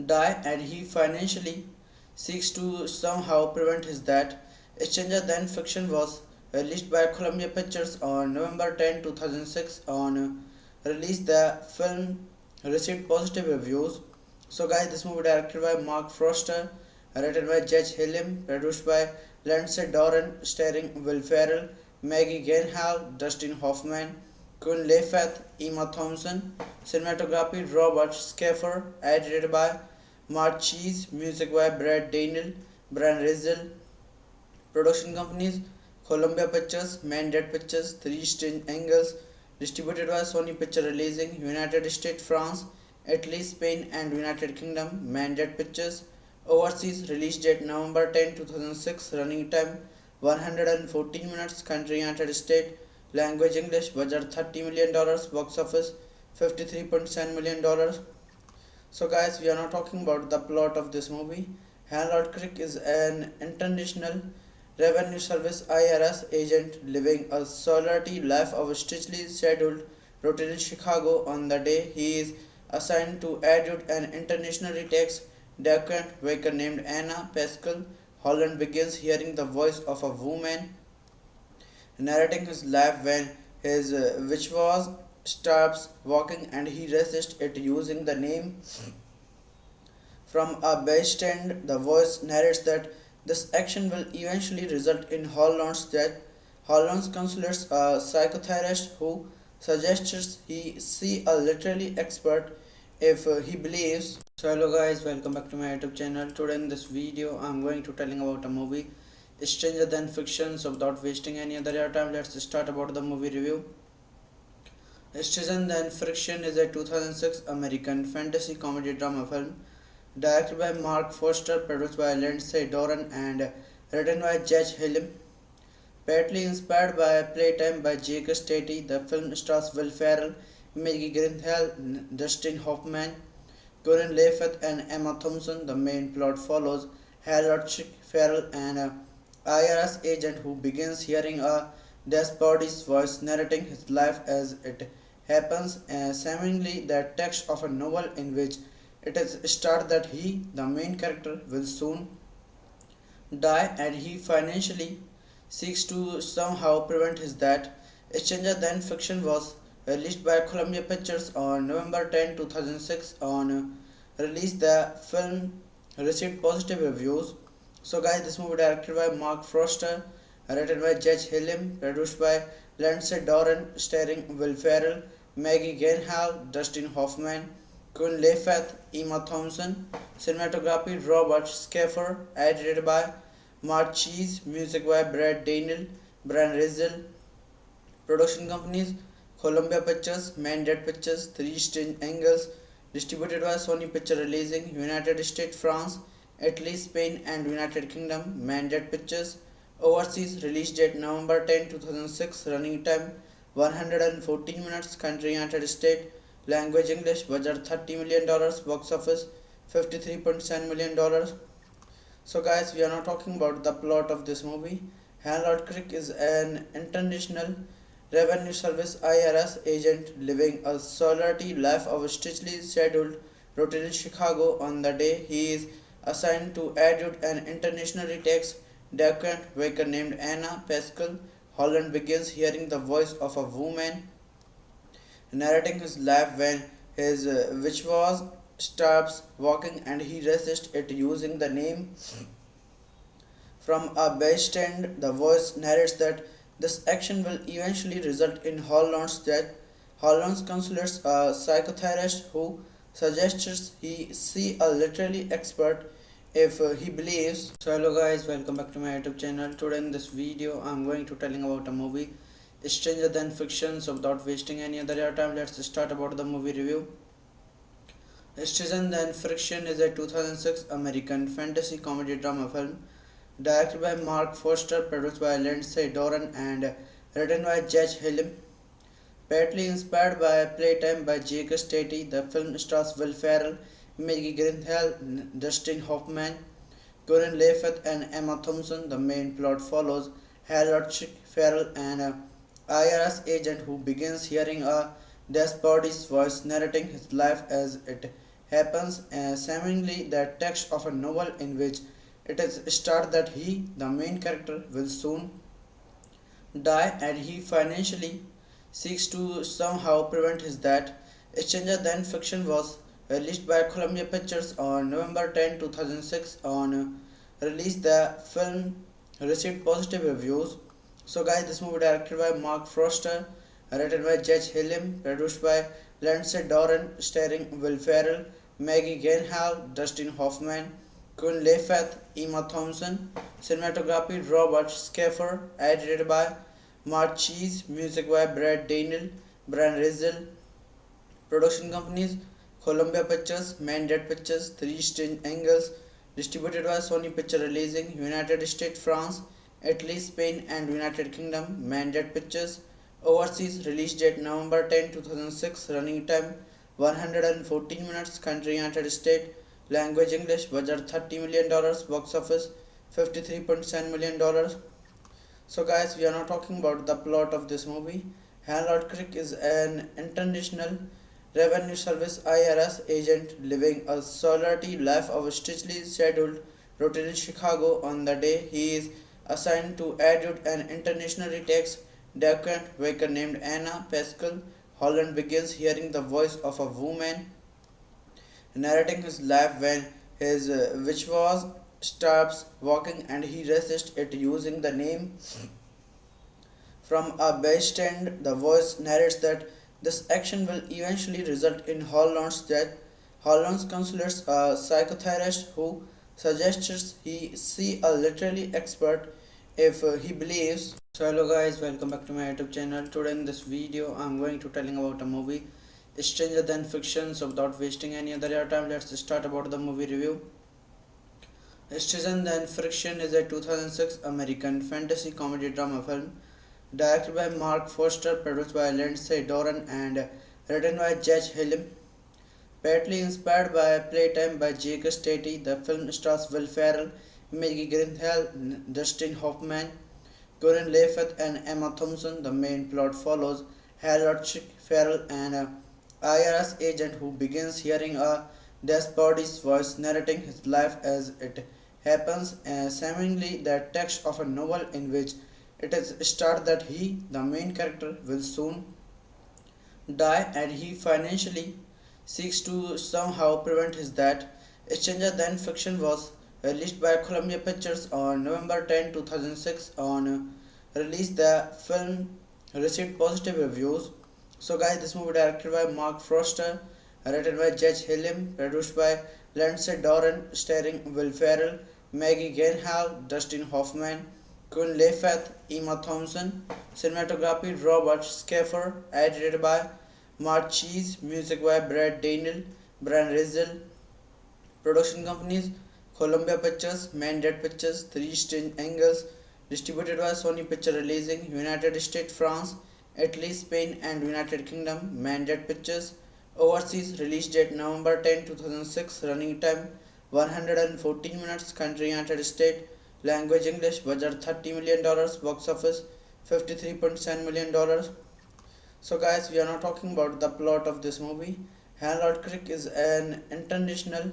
die and he financially seeks to somehow prevent his death. Stranger Than Fiction was released by Columbia Pictures on November 10, 2006. On release, the film received positive reviews. So, guys, this movie directed by Mark Foster, written by Judge Hillim, produced by Lindsay Doran, starring Will Ferrell, Maggie Gyllenhaal, Dustin Hoffman, Queen Latifah, Emma Thompson, cinematography Robert Schaffer, edited by Mark Cheese, music by Brad Daniel, Brian Rizal, production companies Columbia Pictures, Mandate Pictures, Three Strange Angles, distributed by Sony Picture Releasing, United States, France, Italy, Spain, and United Kingdom, Mandate Pictures, overseas release date November 10, 2006, running time 114 minutes, country United States, language English, budget $30 million, box office $53.7 million. So, guys, we are now talking about the plot of this movie. Harold Crick is an international revenue service IRS agent living a solitary life of a strictly scheduled routine in Chicago. On the day he is assigned to adjudicate an internationally tax delinquent worker named Anna Pascal, Holland begins hearing the voice of a woman narrating his life when his which was stops walking and he resists it using the name from a bystander. The voice narrates that this action will eventually result in Holland's death. Holland consults a psychotherapist who suggests he see a literary expert if he believes. So hello guys, welcome back to my YouTube channel. Today in this video I'm going to telling about a movie Stranger Than Fiction. So without wasting any other time, let's start about the movie review. Stranger Than Fiction is a 2006 American fantasy comedy drama film directed by Mark Foster, produced by Lindsay Doran, and written by Judge Hillim. Partly inspired by Playtime by Jake Stati, the film stars Will Ferrell, Maggie Gyllenhaal, Dustin Hoffman, Corinne Levitt, and Emma Thompson. The main plot follows Harold Chick Farrell, an IRS agent who begins hearing a dead body's voice narrating his life as it happens, seemingly the text of a novel in which it is stated that he, the main character, will soon die and he financially seeks to somehow prevent his death. Stranger Than Fiction was released by Columbia Pictures on November 10, 2006. On release, the film received positive reviews. So, guys, this movie directed by Mark Foster, written by Judge Hillim, produced by Lindsay Doran, starring Will Ferrell, Maggie Gyllenhaal, Dustin Hoffman, Queen Latifah, Emma Thompson, cinematography Robert Schaffer, edited by Mark Cheese, music by Brad Daniel, Brian Rizal, production companies Columbia Pictures, Mandate Pictures, Three Strange Angles, distributed by Sony Picture Releasing, United States, France, Italy, Spain, and United Kingdom. Mandate Pictures, overseas release date November 10, 2006, running time 114 minutes, country United States, language English, budget $30 million, box office $53.7 million. So, guys, we are now talking about the plot of this movie. Harold Crick is an international revenue service IRS agent living a solitary life of a strictly scheduled routine in Chicago. On the day he is assigned to adjudicate an internationally tax delinquent worker named Anna Pascal, Holland begins hearing the voice of a woman narrating his life when his which was stops walking and he resists it using the name from a bystander. The voice narrates that this action will eventually result in Holland's death. Holland consults a psychotherapist who suggests he see a literary expert if he believes. So hello guys, welcome back to my YouTube channel. Today in this video I'm going to telling about a movie Stranger Than Fiction. So without wasting any other time, let's start about the movie review. Stranger Than Fiction is a 2006 American fantasy comedy drama film directed by Mark Foster, produced by Lindsay Doran, and written by Judge Hillim. Partly inspired by Playtime by Jake Stati, the film stars Will Ferrell, Maggie Gyllenhaal, Dustin Hoffman, Corinne Levitt, and Emma Thompson. The main plot follows Harold Chick Farrell, an IRS agent who begins hearing a dead body's voice narrating his life as it happens, seemingly the text of a novel in which it is stated that he, the main character, will soon die and he financially seeks to somehow prevent his death. Stranger Than Fiction was released by Columbia Pictures on November 10, 2006. On release, the film received positive reviews. So, guys, this movie directed by Mark Foster, written by Judge Hillim, produced by Lindsay Doran, starring Will Ferrell, Maggie Gyllenhaal, Dustin Hoffman, Queen Latifah, Emma Thompson, cinematography Robert Schaffer, edited by Mark Cheese, music by Brad Daniel, Brian Rizal, production companies Columbia Pictures, Mandate Pictures, Three Strange Angles, distributed by Sony Picture Releasing, United States, France, Italy, Spain, and United Kingdom. Mandate Pictures, overseas release date November 10, 2006, running time 114 minutes, country United States, language English, budget $30 million, box office $53.7 million. So, guys, we are now talking about the plot of this movie. Harold Crick is an international revenue service IRS agent living a solitary life of a strictly scheduled routine in Chicago. On the day he is assigned to adjudicate an internationally tax delinquent worker named Anna Pascal, Holland begins hearing the voice of a woman narrating his life when his which was stops walking and he resists it using the name from a bystander. The voice narrates that this action will eventually result in Holland's death. Holland consults a psychotherapist who suggests he see a literary expert if he believes. So hello guys, welcome back to my YouTube channel. Today in this video I'm going to telling about a movie Stranger Than Fiction. So without wasting any other time, let's start about the movie review. Stranger Than Fiction is a 2006 American fantasy comedy drama film directed by Mark Foster, produced by Lindsay Doran, and written by Judge Hillim. Partly inspired by Playtime by Jake Stati, the film stars Will Ferrell, Maggie Gyllenhaal, Dustin Hoffman, Corinne Levitt, and Emma Thompson. The main plot follows Harold Chick Farrell, an IRS agent who begins hearing a dead body's voice narrating his life as it happens, seemingly the text of a novel in which it is stated that he, the main character, will soon die and he financially seeks to somehow prevent his death. Stranger Than Fiction was released by Columbia Pictures on November 10, 2006. On release, the film received positive reviews. So, guys, this movie directed by Mark Foster, written by Judge Hillim, produced by Lindsay Doran, starring Will Ferrell, Maggie Gyllenhaal, Dustin Hoffman, Queen Latifah, Emma Thompson, cinematography Robert Schaffer, edited by Mark Cheese, music by Brad Daniel, Brian Rizal, production companies Columbia Pictures, Mandate Pictures, Three Strange Angles, distributed by Sony Picture Releasing, United States, France, Italy, Spain, and United Kingdom. Mandate Pictures, overseas release date November 10, 2006, running time 114 minutes, country United States, language English, budget $30 million, box office $53.7 million. So, guys, we are now talking about the plot of this movie. Harold Crick is an international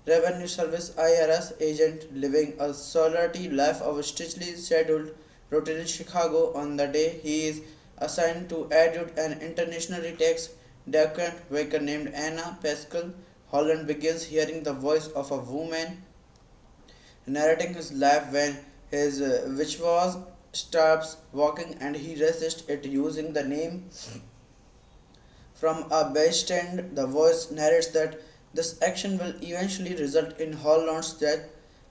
revenue service IRS agent living a solitary life of strictly scheduled routine in Chicago. On the day he is assigned to adjudicate an internationally tax delinquent worker named Anna Pascal, Holland begins hearing the voice of a woman narrating his life when his which was stops walking and he resists it using the name from a bystander. The voice narrates that this action will eventually result in Holland's death.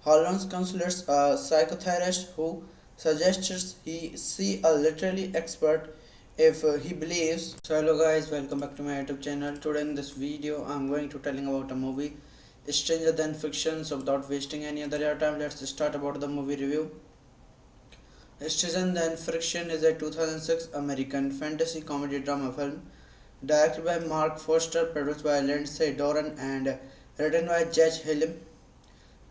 Holland's consults a psychotherapist who suggests he see a literary expert if he believes. So hello guys, welcome back to my YouTube channel. Today in this video I'm going to telling about a movie Stranger Than Fiction. So without wasting any other time, let's start about the movie review. Stranger Than Fiction is a 2006 American fantasy comedy drama film directed by Mark Foster, produced by Lindsay Doran, and written by Judge Hillim.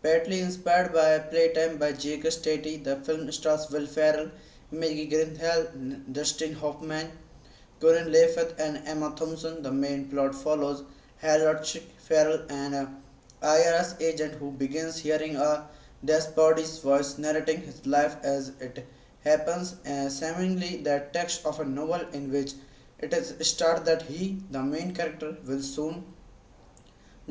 Partly inspired by Playtime by Jake Stati, the film stars Will Ferrell, Maggie Gyllenhaal, Dustin Hoffman, Corinne Levitt, and Emma Thompson. The main plot follows Harold Chick Farrell, an IRS agent who begins hearing a dead body's voice narrating his life as it happens, seemingly the text of a novel in which it is stated that he, the main character, will soon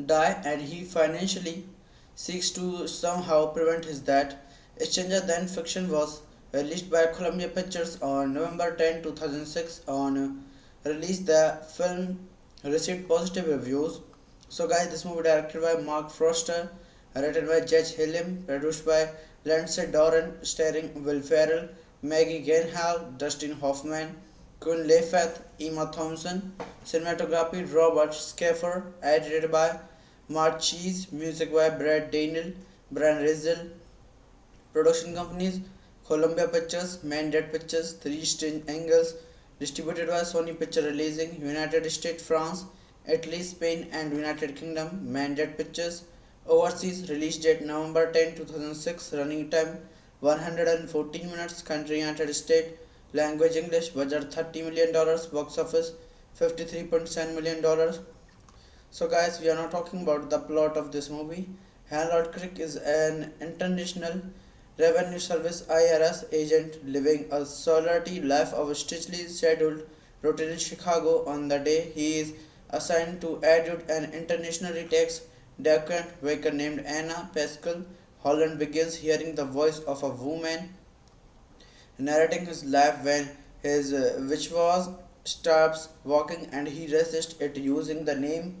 die and he financially seeks to somehow prevent his death. Stranger Than Fiction was released by Columbia Pictures on November 10, 2006. On release, the film received positive reviews. So, guys, this movie directed by Mark Foster, written by Judge Hillim, produced by Lindsay Doran, starring Will Ferrell, Maggie Gyllenhaal, Dustin Hoffman, Queen Latifah, Emma Thompson, cinematography Robert Schaffer, edited by Mark Cheese, music by Brad Daniel, Brian Rizal, production companies Columbia Pictures, Mandate Pictures, Three Strange Angles, distributed by Sony Picture Releasing, United States, France, Italy, Spain, and United Kingdom. Mandate Pictures, overseas release date November 10, 2006, running time 114 minutes, country United States, language English, budget $30 million, box office $53.7 million. So, guys, we are now talking about the plot of this movie. Harold Crick is an international revenue service IRS agent living a solitary life of strictly scheduled routine in Chicago. On the day he is assigned to adjudicate an internationally tax delinquent worker named Anna Pascal, Holland begins hearing the voice of a woman narrating his life when his which was stops walking and he resists it using the name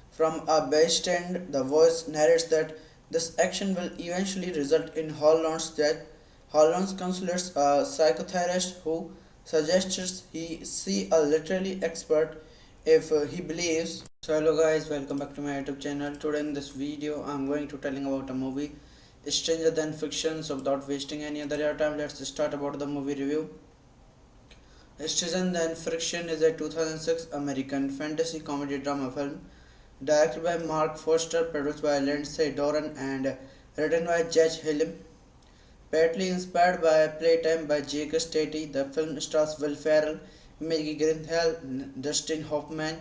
from a bystander. The voice narrates that this action will eventually result in Holland's death. Holland's consults a psychotherapist who suggests he see a literary expert if he believes. So hello guys, welcome back to my YouTube channel. Today in this video I'm going to telling about a movie Stranger Than Fiction. So without wasting any other time, let's start about the movie review. Citizen Then Friction is a 2006 American fantasy comedy drama film directed by Mark Foster, produced by Lindsay Doran, and written by Judge Hillim. Partly inspired by Playtime by Jake Stati, the film stars Will Ferrell, Maggie Gyllenhaal, Dustin Hoffman,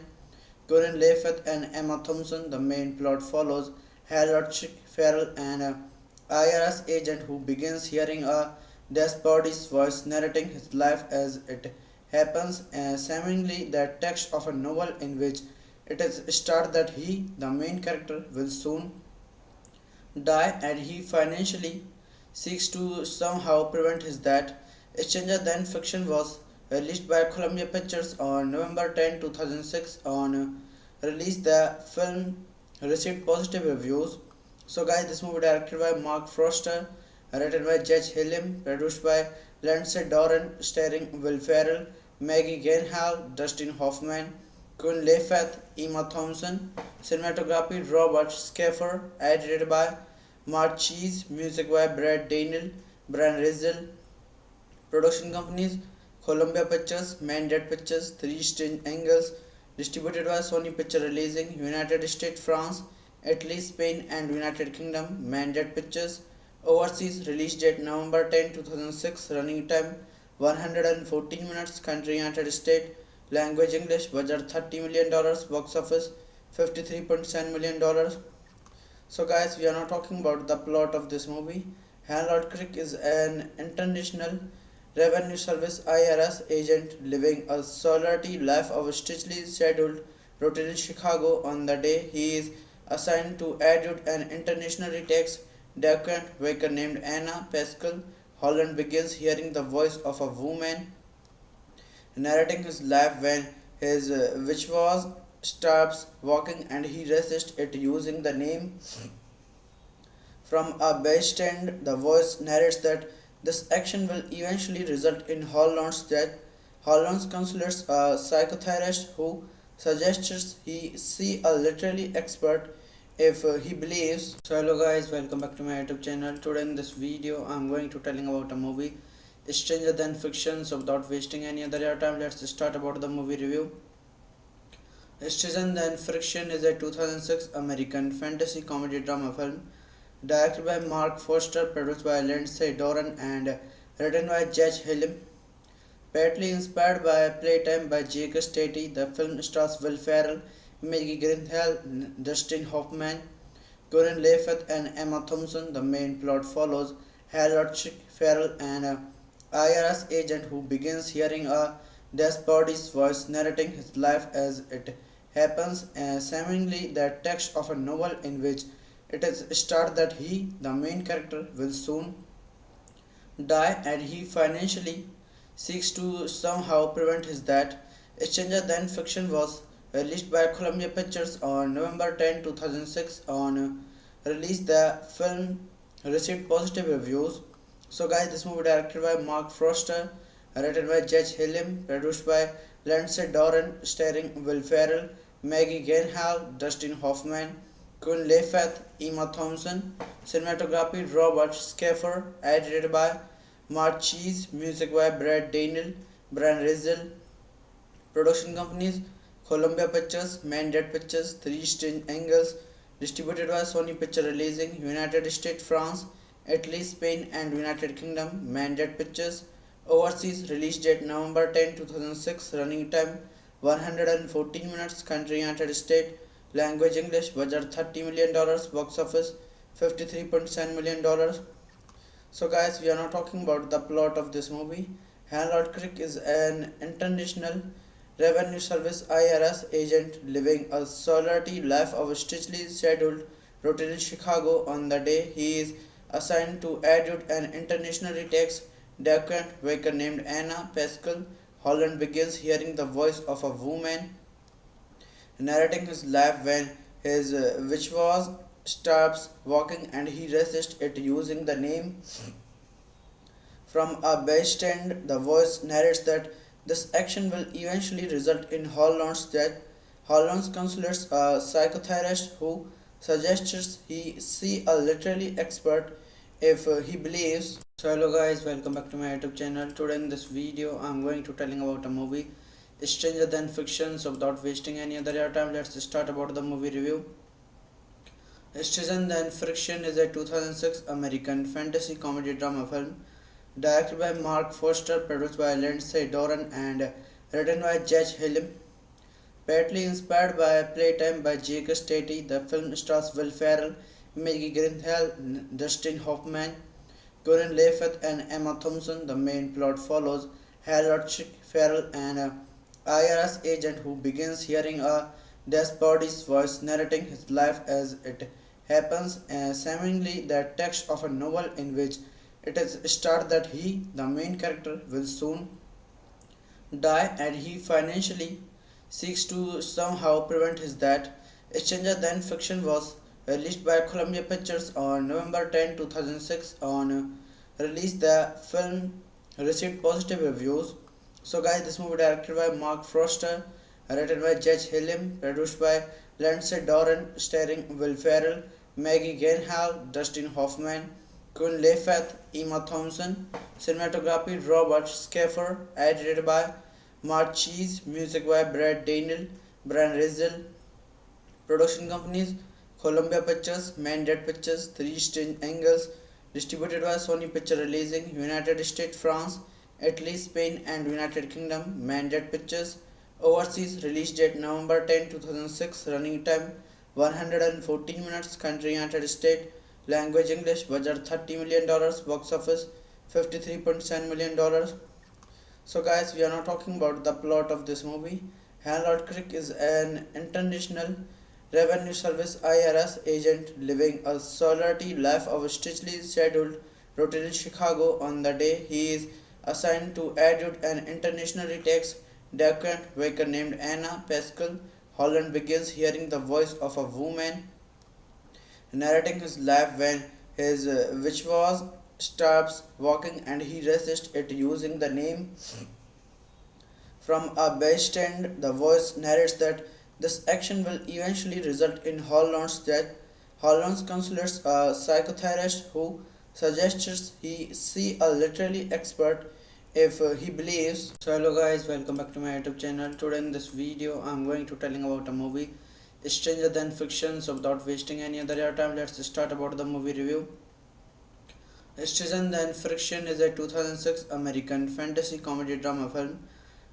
Corinne Levitt, and Emma Thompson. The main plot follows Harold Chick Farrell, an IRS agent who begins hearing a dead body's voice narrating his life as it happens, seemingly the text of a novel in which it is stated that he, the main character, will soon die and he financially seeks to somehow prevent his death. Stranger Than Fiction was released by Columbia Pictures on November 10, 2006. On release, the film received positive reviews. So, guys, this movie directed by Mark Foster, written by Judge Hillim, produced by Lindsay Doran, starring Will Ferrell, Maggie Gyllenhaal, Dustin Hoffman, Queen Latifah, Emma Thompson. Cinematography Robert Schaffer, edited by Mark Cheese, music by Brad Daniel, Brian Rizal. Production companies Columbia Pictures, Mandate Pictures, Three Strange Angles, distributed by Sony Picture Releasing, United States, France, Italy, Spain, and United Kingdom. Mandate Pictures. Overseas release date November 10, 2006. Running time 114 minutes. Country United States. Language English. Budget $30 million. Box office $53.7 million. So, guys, we are now talking about the plot of this movie. Harold Crick is an international revenue service IRS agent living a solitary life of a strictly scheduled routine in Chicago. On the day he is assigned to adjudicate an internationally tax delinquent worker named Anna Pascal, Holland begins hearing the voice of a woman narrating his life when his which was stops walking and he resists it using the name from a bystander. The voice narrates that this action will eventually result in Holland's death. Holland consults a psychotherapist who suggests he see a literary expert if he believes. So hello guys, welcome back to my YouTube channel. Today in this video I'm going to telling about a movie Stranger Than Fiction. So without wasting any other time, let's start about the movie review. Stranger Than Fiction is a 2006 American fantasy comedy drama film directed by Mark Foster, produced by Lindsay Doran, and written by Judge Hillim. Partly inspired by Playtime by Jake Stati, the film stars Will Ferrell, Maggie Gyllenhaal, Dustin Hoffman, Corinne Levitt, and Emma Thompson. The main plot follows Harold Chick Farrell, an IRS agent who begins hearing a dead body's voice narrating his life as it happens, seemingly the text of a novel in which it is stated that he, the main character, will soon die and he financially seeks to somehow prevent his death. Stranger Than Fiction was released by Columbia Pictures on November 10, 2006. On release, the film received positive reviews. So, guys, this movie directed by Mark Foster, written by Judge Hillim, produced by Lindsay Doran, starring Will Ferrell, Maggie Gyllenhaal, Dustin Hoffman, Queen Latifah, Emma Thompson. Cinematography Robert Schaffer, edited by Mark Cheese, music by Brad Daniel, Brian Rizal. Production companies Columbia Pictures, Mandate Pictures, Three Strange Angles, distributed by Sony Picture Releasing, United States, France, Italy, Spain, and United Kingdom. Mandate Pictures. Overseas release date November 10, 2006. Running time 114 minutes. Country United States. Language English. Budget $30 million. Box office $53.7 million. So, guys, we are now talking about the plot of this movie. Harold Crick is an international revenue service IRS agent living a solitary life of a strictly scheduled routine in Chicago. On the day he is assigned to adjudicate an internationally tax delinquent worker named Anna Pascal, Holland begins hearing the voice of a woman narrating his life when his which was stops walking and he resists it using the name from a bystander. The voice narrates that this action will eventually result in Holland's death. Holland consults a psychotherapist who suggests he see a literary expert if he believes. So hello guys, welcome back to my YouTube channel. Today in this video I'm going to telling about a movie Stranger Than Fiction. So without wasting any other your time, let's start about the movie review. Stranger Than Fiction is a 2006 American fantasy comedy drama film directed by Mark Foster, produced by Lindsay Doran and written by Judge Hillim. Partly inspired by Playtime by Jake Stati, the film stars Will Ferrell, Maggie Gyllenhaal, Dustin Hoffman, Corinne Levitt and Emma Thompson. The main plot follows Harold Farrell, an IRS agent who begins hearing a dead body's voice narrating his life as it happens, seemingly the text of a novel in which it is stated that he, the main character, will soon die and he financially seeks to somehow prevent his death. Stranger Than Fiction was released by Columbia Pictures on November 10, 2006. On release, the film received positive reviews. So, guys, this movie directed by Mark Foster, written by Judge Hillim, produced by Lindsay Doran, starring Will Ferrell, Maggie Gyllenhaal, Dustin Hoffman, Queen Latifah, Emma Thompson, cinematography Robert Schaffer, edited by Mark Cheese, music by Brad Daniel, Brian Rizal, production companies Columbia Pictures, Mandate Pictures, Three Strange Angles, distributed by Sony Picture Releasing, United States, France, Italy, Spain and United Kingdom, Mandate Pictures, overseas release date November 10, 2006, running time 114 minutes, country United States, language English, budget $30 million, box office $53.7 million. So guys, we are now talking about the plot of this movie. Harold Crick is an international revenue service IRS agent living a solitary life of strictly scheduled routine in Chicago. On the day he is assigned to adjudicate an internationally tax delinquent worker named Anna Pascal, Holland begins hearing the voice of a woman narrating his life when his which was stops walking and he resists it using the name from a bystander. The voice narrates that this action will eventually result in Holland's death. Holland consults a psychotherapist who suggests he see a literary expert if he believes. So hello guys, welcome back to my YouTube channel. Today in this video I'm going to telling about a movie Stranger Than Fiction. So without wasting any other time, let's start about the movie review. Stranger Than Fiction is a 2006 American fantasy comedy drama film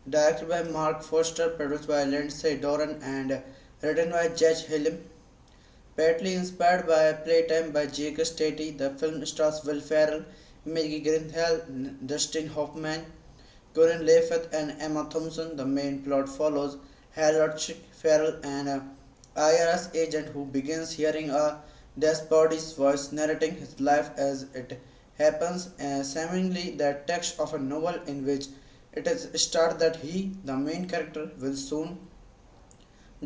directed by Mark Foster, produced by Lindsay Doran and written by Judge Hillim. Partly inspired by Playtime by Jake Stati, the film stars Will Ferrell, Maggie Gyllenhaal, Dustin Hoffman, Corinne Levitt and Emma Thompson. The main plot follows Harold Farrell, an IRS agent who begins hearing a dead body's voice narrating his life as it happens, seemingly the text of a novel in which it is stated that he, the main character, will soon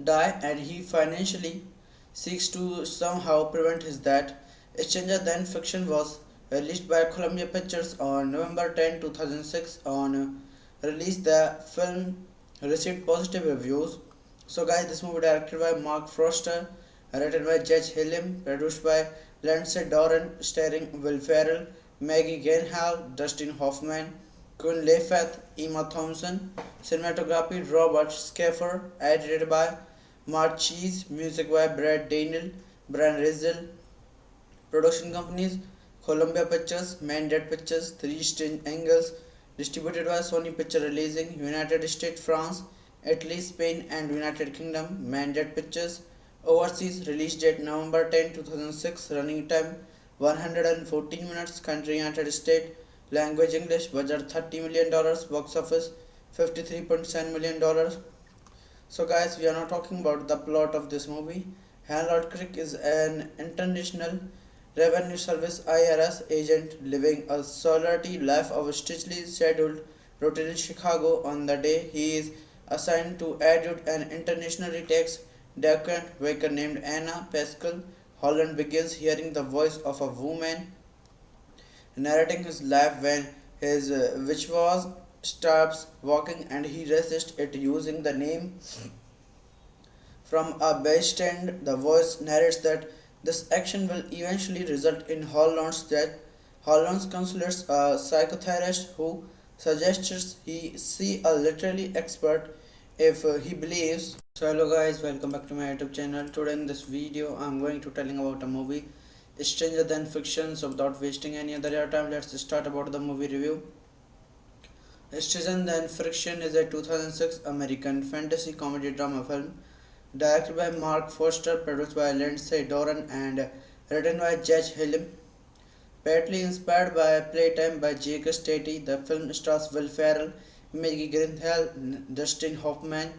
die and he financially seeks to somehow prevent his death. Stranger Than Fiction was released by Columbia Pictures on November 10, 2006. On release, the film received positive reviews. So guys, this movie directed by Mark Foster, written by Judge Hillim, produced by Lindsay Doran, starring Will Ferrell, Maggie Gyllenhaal, Dustin Hoffman, Queen Latifah, Emma Thompson, cinematography Robert Schaffer, edited by Mark Cheese, music by Brad Daniel, Brian Rizal, production companies Columbia Pictures, Mandate Pictures, Three Strange Angles, distributed by Sony Picture Releasing, United States, France, Italy, Spain and United Kingdom, Mandate Pictures, overseas release date November 10, 2006, running time 114 minutes, country United States, language English, budget $30 million, box office $53.7 million. So guys, we are now talking about the plot of this movie. Harold Crick is an international revenue service IRS agent living a solitary life of strictly scheduled routine in Chicago. On the day he is assigned to adjudicate an internationally tax delinquent worker named Anna Pascal, Holland begins hearing the voice of a woman narrating his life when his which was stops walking and he resists it using the name from a bystander. The voice narrates that this action will eventually result in Holland's death. Holland's consults a psychotherapist who suggests he see a literary expert if he believes. So hello guys, welcome back to my YouTube channel. Today in this video I'm going to telling about a movie Stranger Than Fiction. So without wasting any other time, let's start about the movie review. Stranger Than Fiction is a 2006 American fantasy comedy drama film directed by Mark Foster, produced by Lindsay Doran and written by Judge Hillim. Partly inspired by Playtime by Jake Stati, the film stars Will Ferrell, Maggie Gyllenhaal, Dustin Hoffman,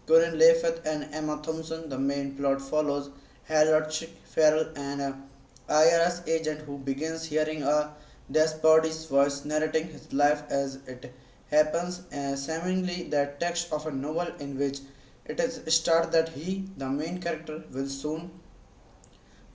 Corinne Levitt, and Emma Thompson. The main plot follows Harold Ferrell, an IRS agent who begins hearing a dead body's voice narrating his life as it happens, seemingly the text of a novel in which it is stated that he, the main character, will soon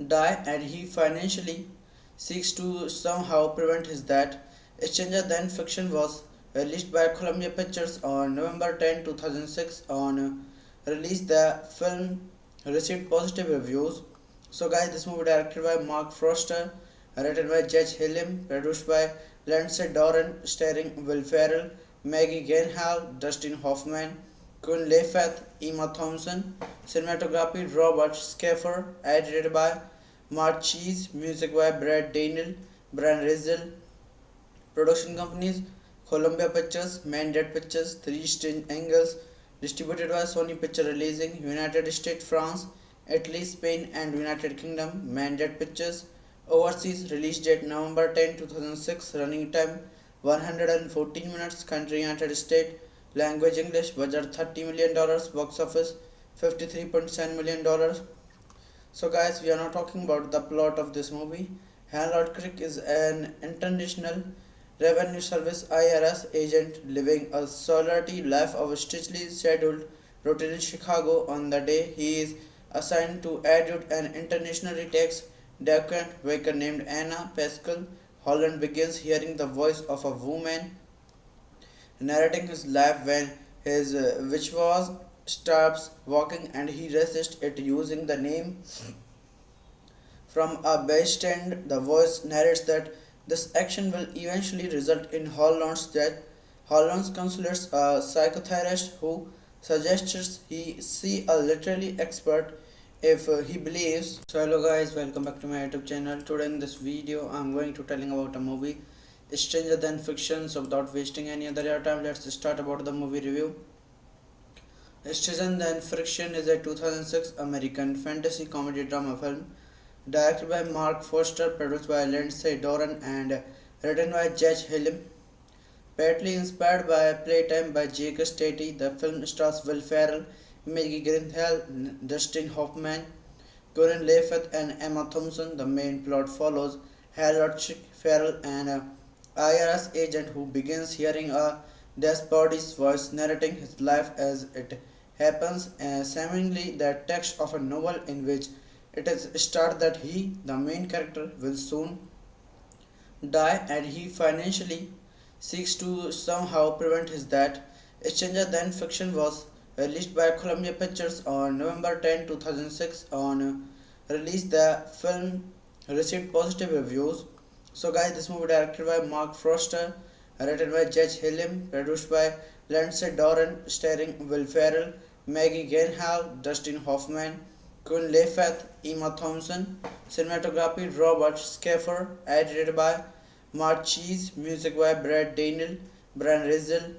die and he financially seeks to somehow prevent his death. Stranger Than Fiction was released by Columbia Pictures on November 10, 2006. On release, the film received positive reviews. So, guys, this movie directed by Mark Foster, written by Judge Hillim, produced by Lindsay Doran, starring Will Ferrell, Maggie Gyllenhaal, Dustin Hoffman, Queen Latifah, Emma Thompson, cinematography Robert Schaffer, edited by Mark Cheese, music by Brad Daniel, Brian Rizal, production companies Columbia Pictures, Mandate Pictures, Three Strange Angles, distributed by Sony Picture Releasing, United States, France, Italy, Spain, and United Kingdom, Mandate Pictures, overseas release date November 10, 2006, running time 114 minutes, country United States, language English, budget $30 million, box office $53.7 million. So guys, we are now talking about the plot of this movie. Harold Crick is an international revenue service IRS agent living a solitary life of strictly scheduled routine in Chicago. On the day he is assigned to adjudicate an internationally tax delinquent worker named Anna Pascal, Holland begins hearing the voice of a woman narrating his life when his which was stops walking and he resists it using the name from a bystander. The voice narrates that this action will eventually result in Holland's death. Holland's consults a psychotherapist who suggests he see a literary expert if he believes. So hello guys, welcome back to my YouTube channel. Today in this video I'm going to telling about a movie Stranger Than Fiction. So without wasting any other time, let's start about the movie review. Stranger Than Fiction is a 2006 American fantasy comedy drama film directed by Mark Foster, produced by Lindsay Doran and written by Judge Hillim. Partly inspired by Playtime by Jake Stati, the film stars Will Ferrell, Maggie Gyllenhaal, Dustin Hoffman, Corinne Levitt, and Emma Thompson. The main plot follows Harold Ferrell, an IRS agent who begins hearing a dead body's voice narrating his life as it happens, seemingly the text of a novel in which it is stated that he, the main character, will soon die and he financially seeks to somehow prevent his death. Stranger Than Fiction was released by Columbia Pictures on November 10, 2006. On release, the film received positive reviews. So guys, this movie directed by Mark Foster, written by Judge Hillim, produced by Lindsay Doran, starring Will Ferrell, Maggie Gyllenhaal, Dustin Hoffman, Queen Latifah, Emma Thompson, cinematography Robert Schaffer, edited by Mark Cheese, music by Brad Daniel, Brian Rizal,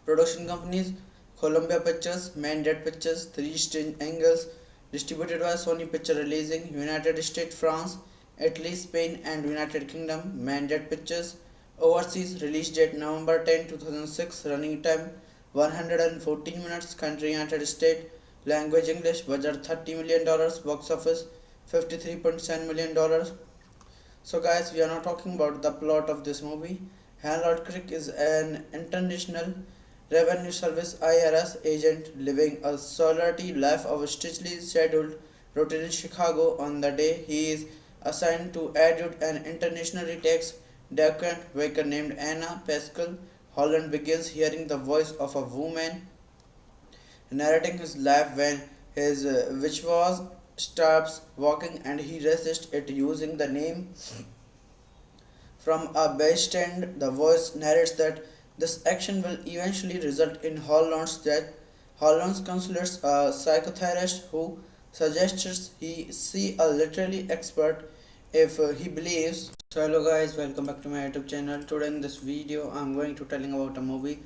production companies Columbia Pictures, Mandate Pictures, Three Strange Angles, distributed by Sony Picture Releasing, United States, France, Italy, Spain, and United Kingdom, Mandate Pictures, overseas release date November 10, 2006, running time 114 minutes, country United States, language English, budget $30 million, box office $53.7 million. So guys, we are now talking about the plot of this movie. Harold Crick is an international revenue service IRS agent living a solitary life of strictly scheduled routine in Chicago. On the day he is assigned to adjudicate an internationally tax delinquent worker named Anna Pascal, Holland begins hearing the voice of a woman narrating his life when his which was stops walking and he resists it using the name From a bystand, the voice narrates that this action will eventually result in Holland's death. Holland consults a psychotherapist who suggests he see a literary expert if he believes. So hello guys, welcome back to my YouTube channel. Today in this video, I'm going to telling about a movie,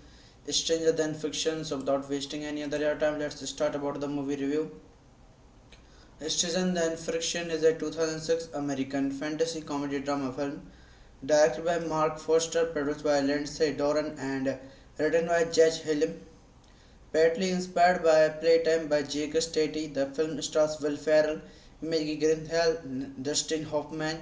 Stranger Than Fiction. So without wasting any other time, let's start about the movie review. Stranger Than Fiction is a 2006 American fantasy comedy drama film directed by Mark Foster, produced by Lindsay Doran, and written by Judge Hillim. Partly inspired by Playtime by Jake Stati, the film stars Will Ferrell, Maggie Gyllenhaal, Dustin Hoffman,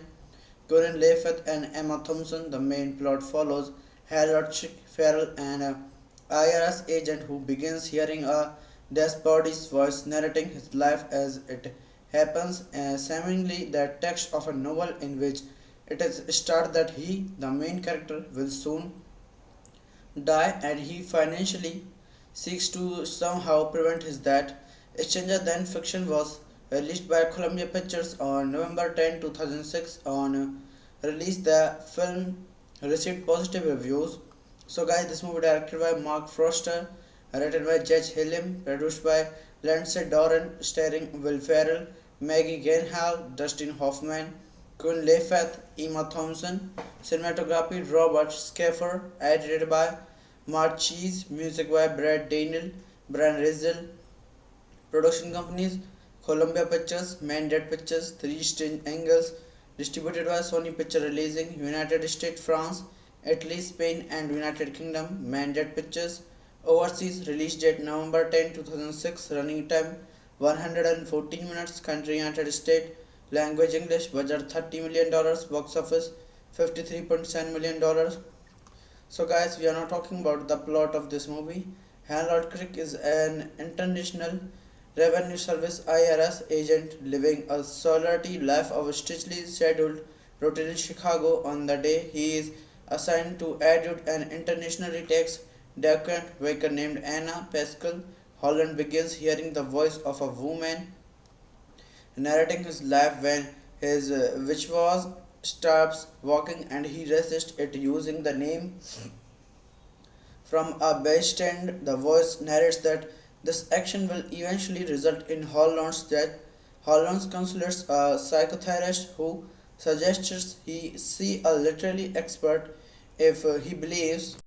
Corinne Levitt, and Emma Thompson. The main plot follows Harold Ferrell, an IRS agent who begins hearing a dead body's voice narrating his life as it happens, seemingly the text of a novel in which it is stated that he, the main character, will soon die and he financially seeks to somehow prevent his death. Stranger Than Fiction was released by Columbia Pictures on November 10, 2006. On release, the film received positive reviews. So, guys, this movie directed by Mark Foster, written by Judge Hillim, produced by Lindsay Doran, starring Will Ferrell, Maggie Gyllenhaal, Dustin Hoffman, Queen Latifah, Emma Thompson. Cinematography Robert Schaffer, edited by Mark Cheese, music by Brad Daniel, Brian Rizal. Production companies Columbia Pictures, Mandate Pictures, Three Strange Angles, distributed by Sony Picture Releasing, United States, France, Italy, Spain, and United Kingdom. Mandate Pictures. Overseas release date November 10, 2006. Running time 114 minutes. Country United States. Language English. Budget $30 million. Box office $53.7 million. So guys, we are now talking about the plot of this movie. Harold Crick is an international revenue service IRS agent living a solitary life of a strictly scheduled routine in Chicago. On the day he is assigned to adjudicate an internationally tax delinquent worker named Anna Pascal, Holland begins hearing the voice of a woman narrating his life when his which was stops walking and he resists it using the name. From a bystand, the voice narrates that this action will eventually result in Holland's death. Holland consults a psychotherapist who suggests he see a literary expert if he believes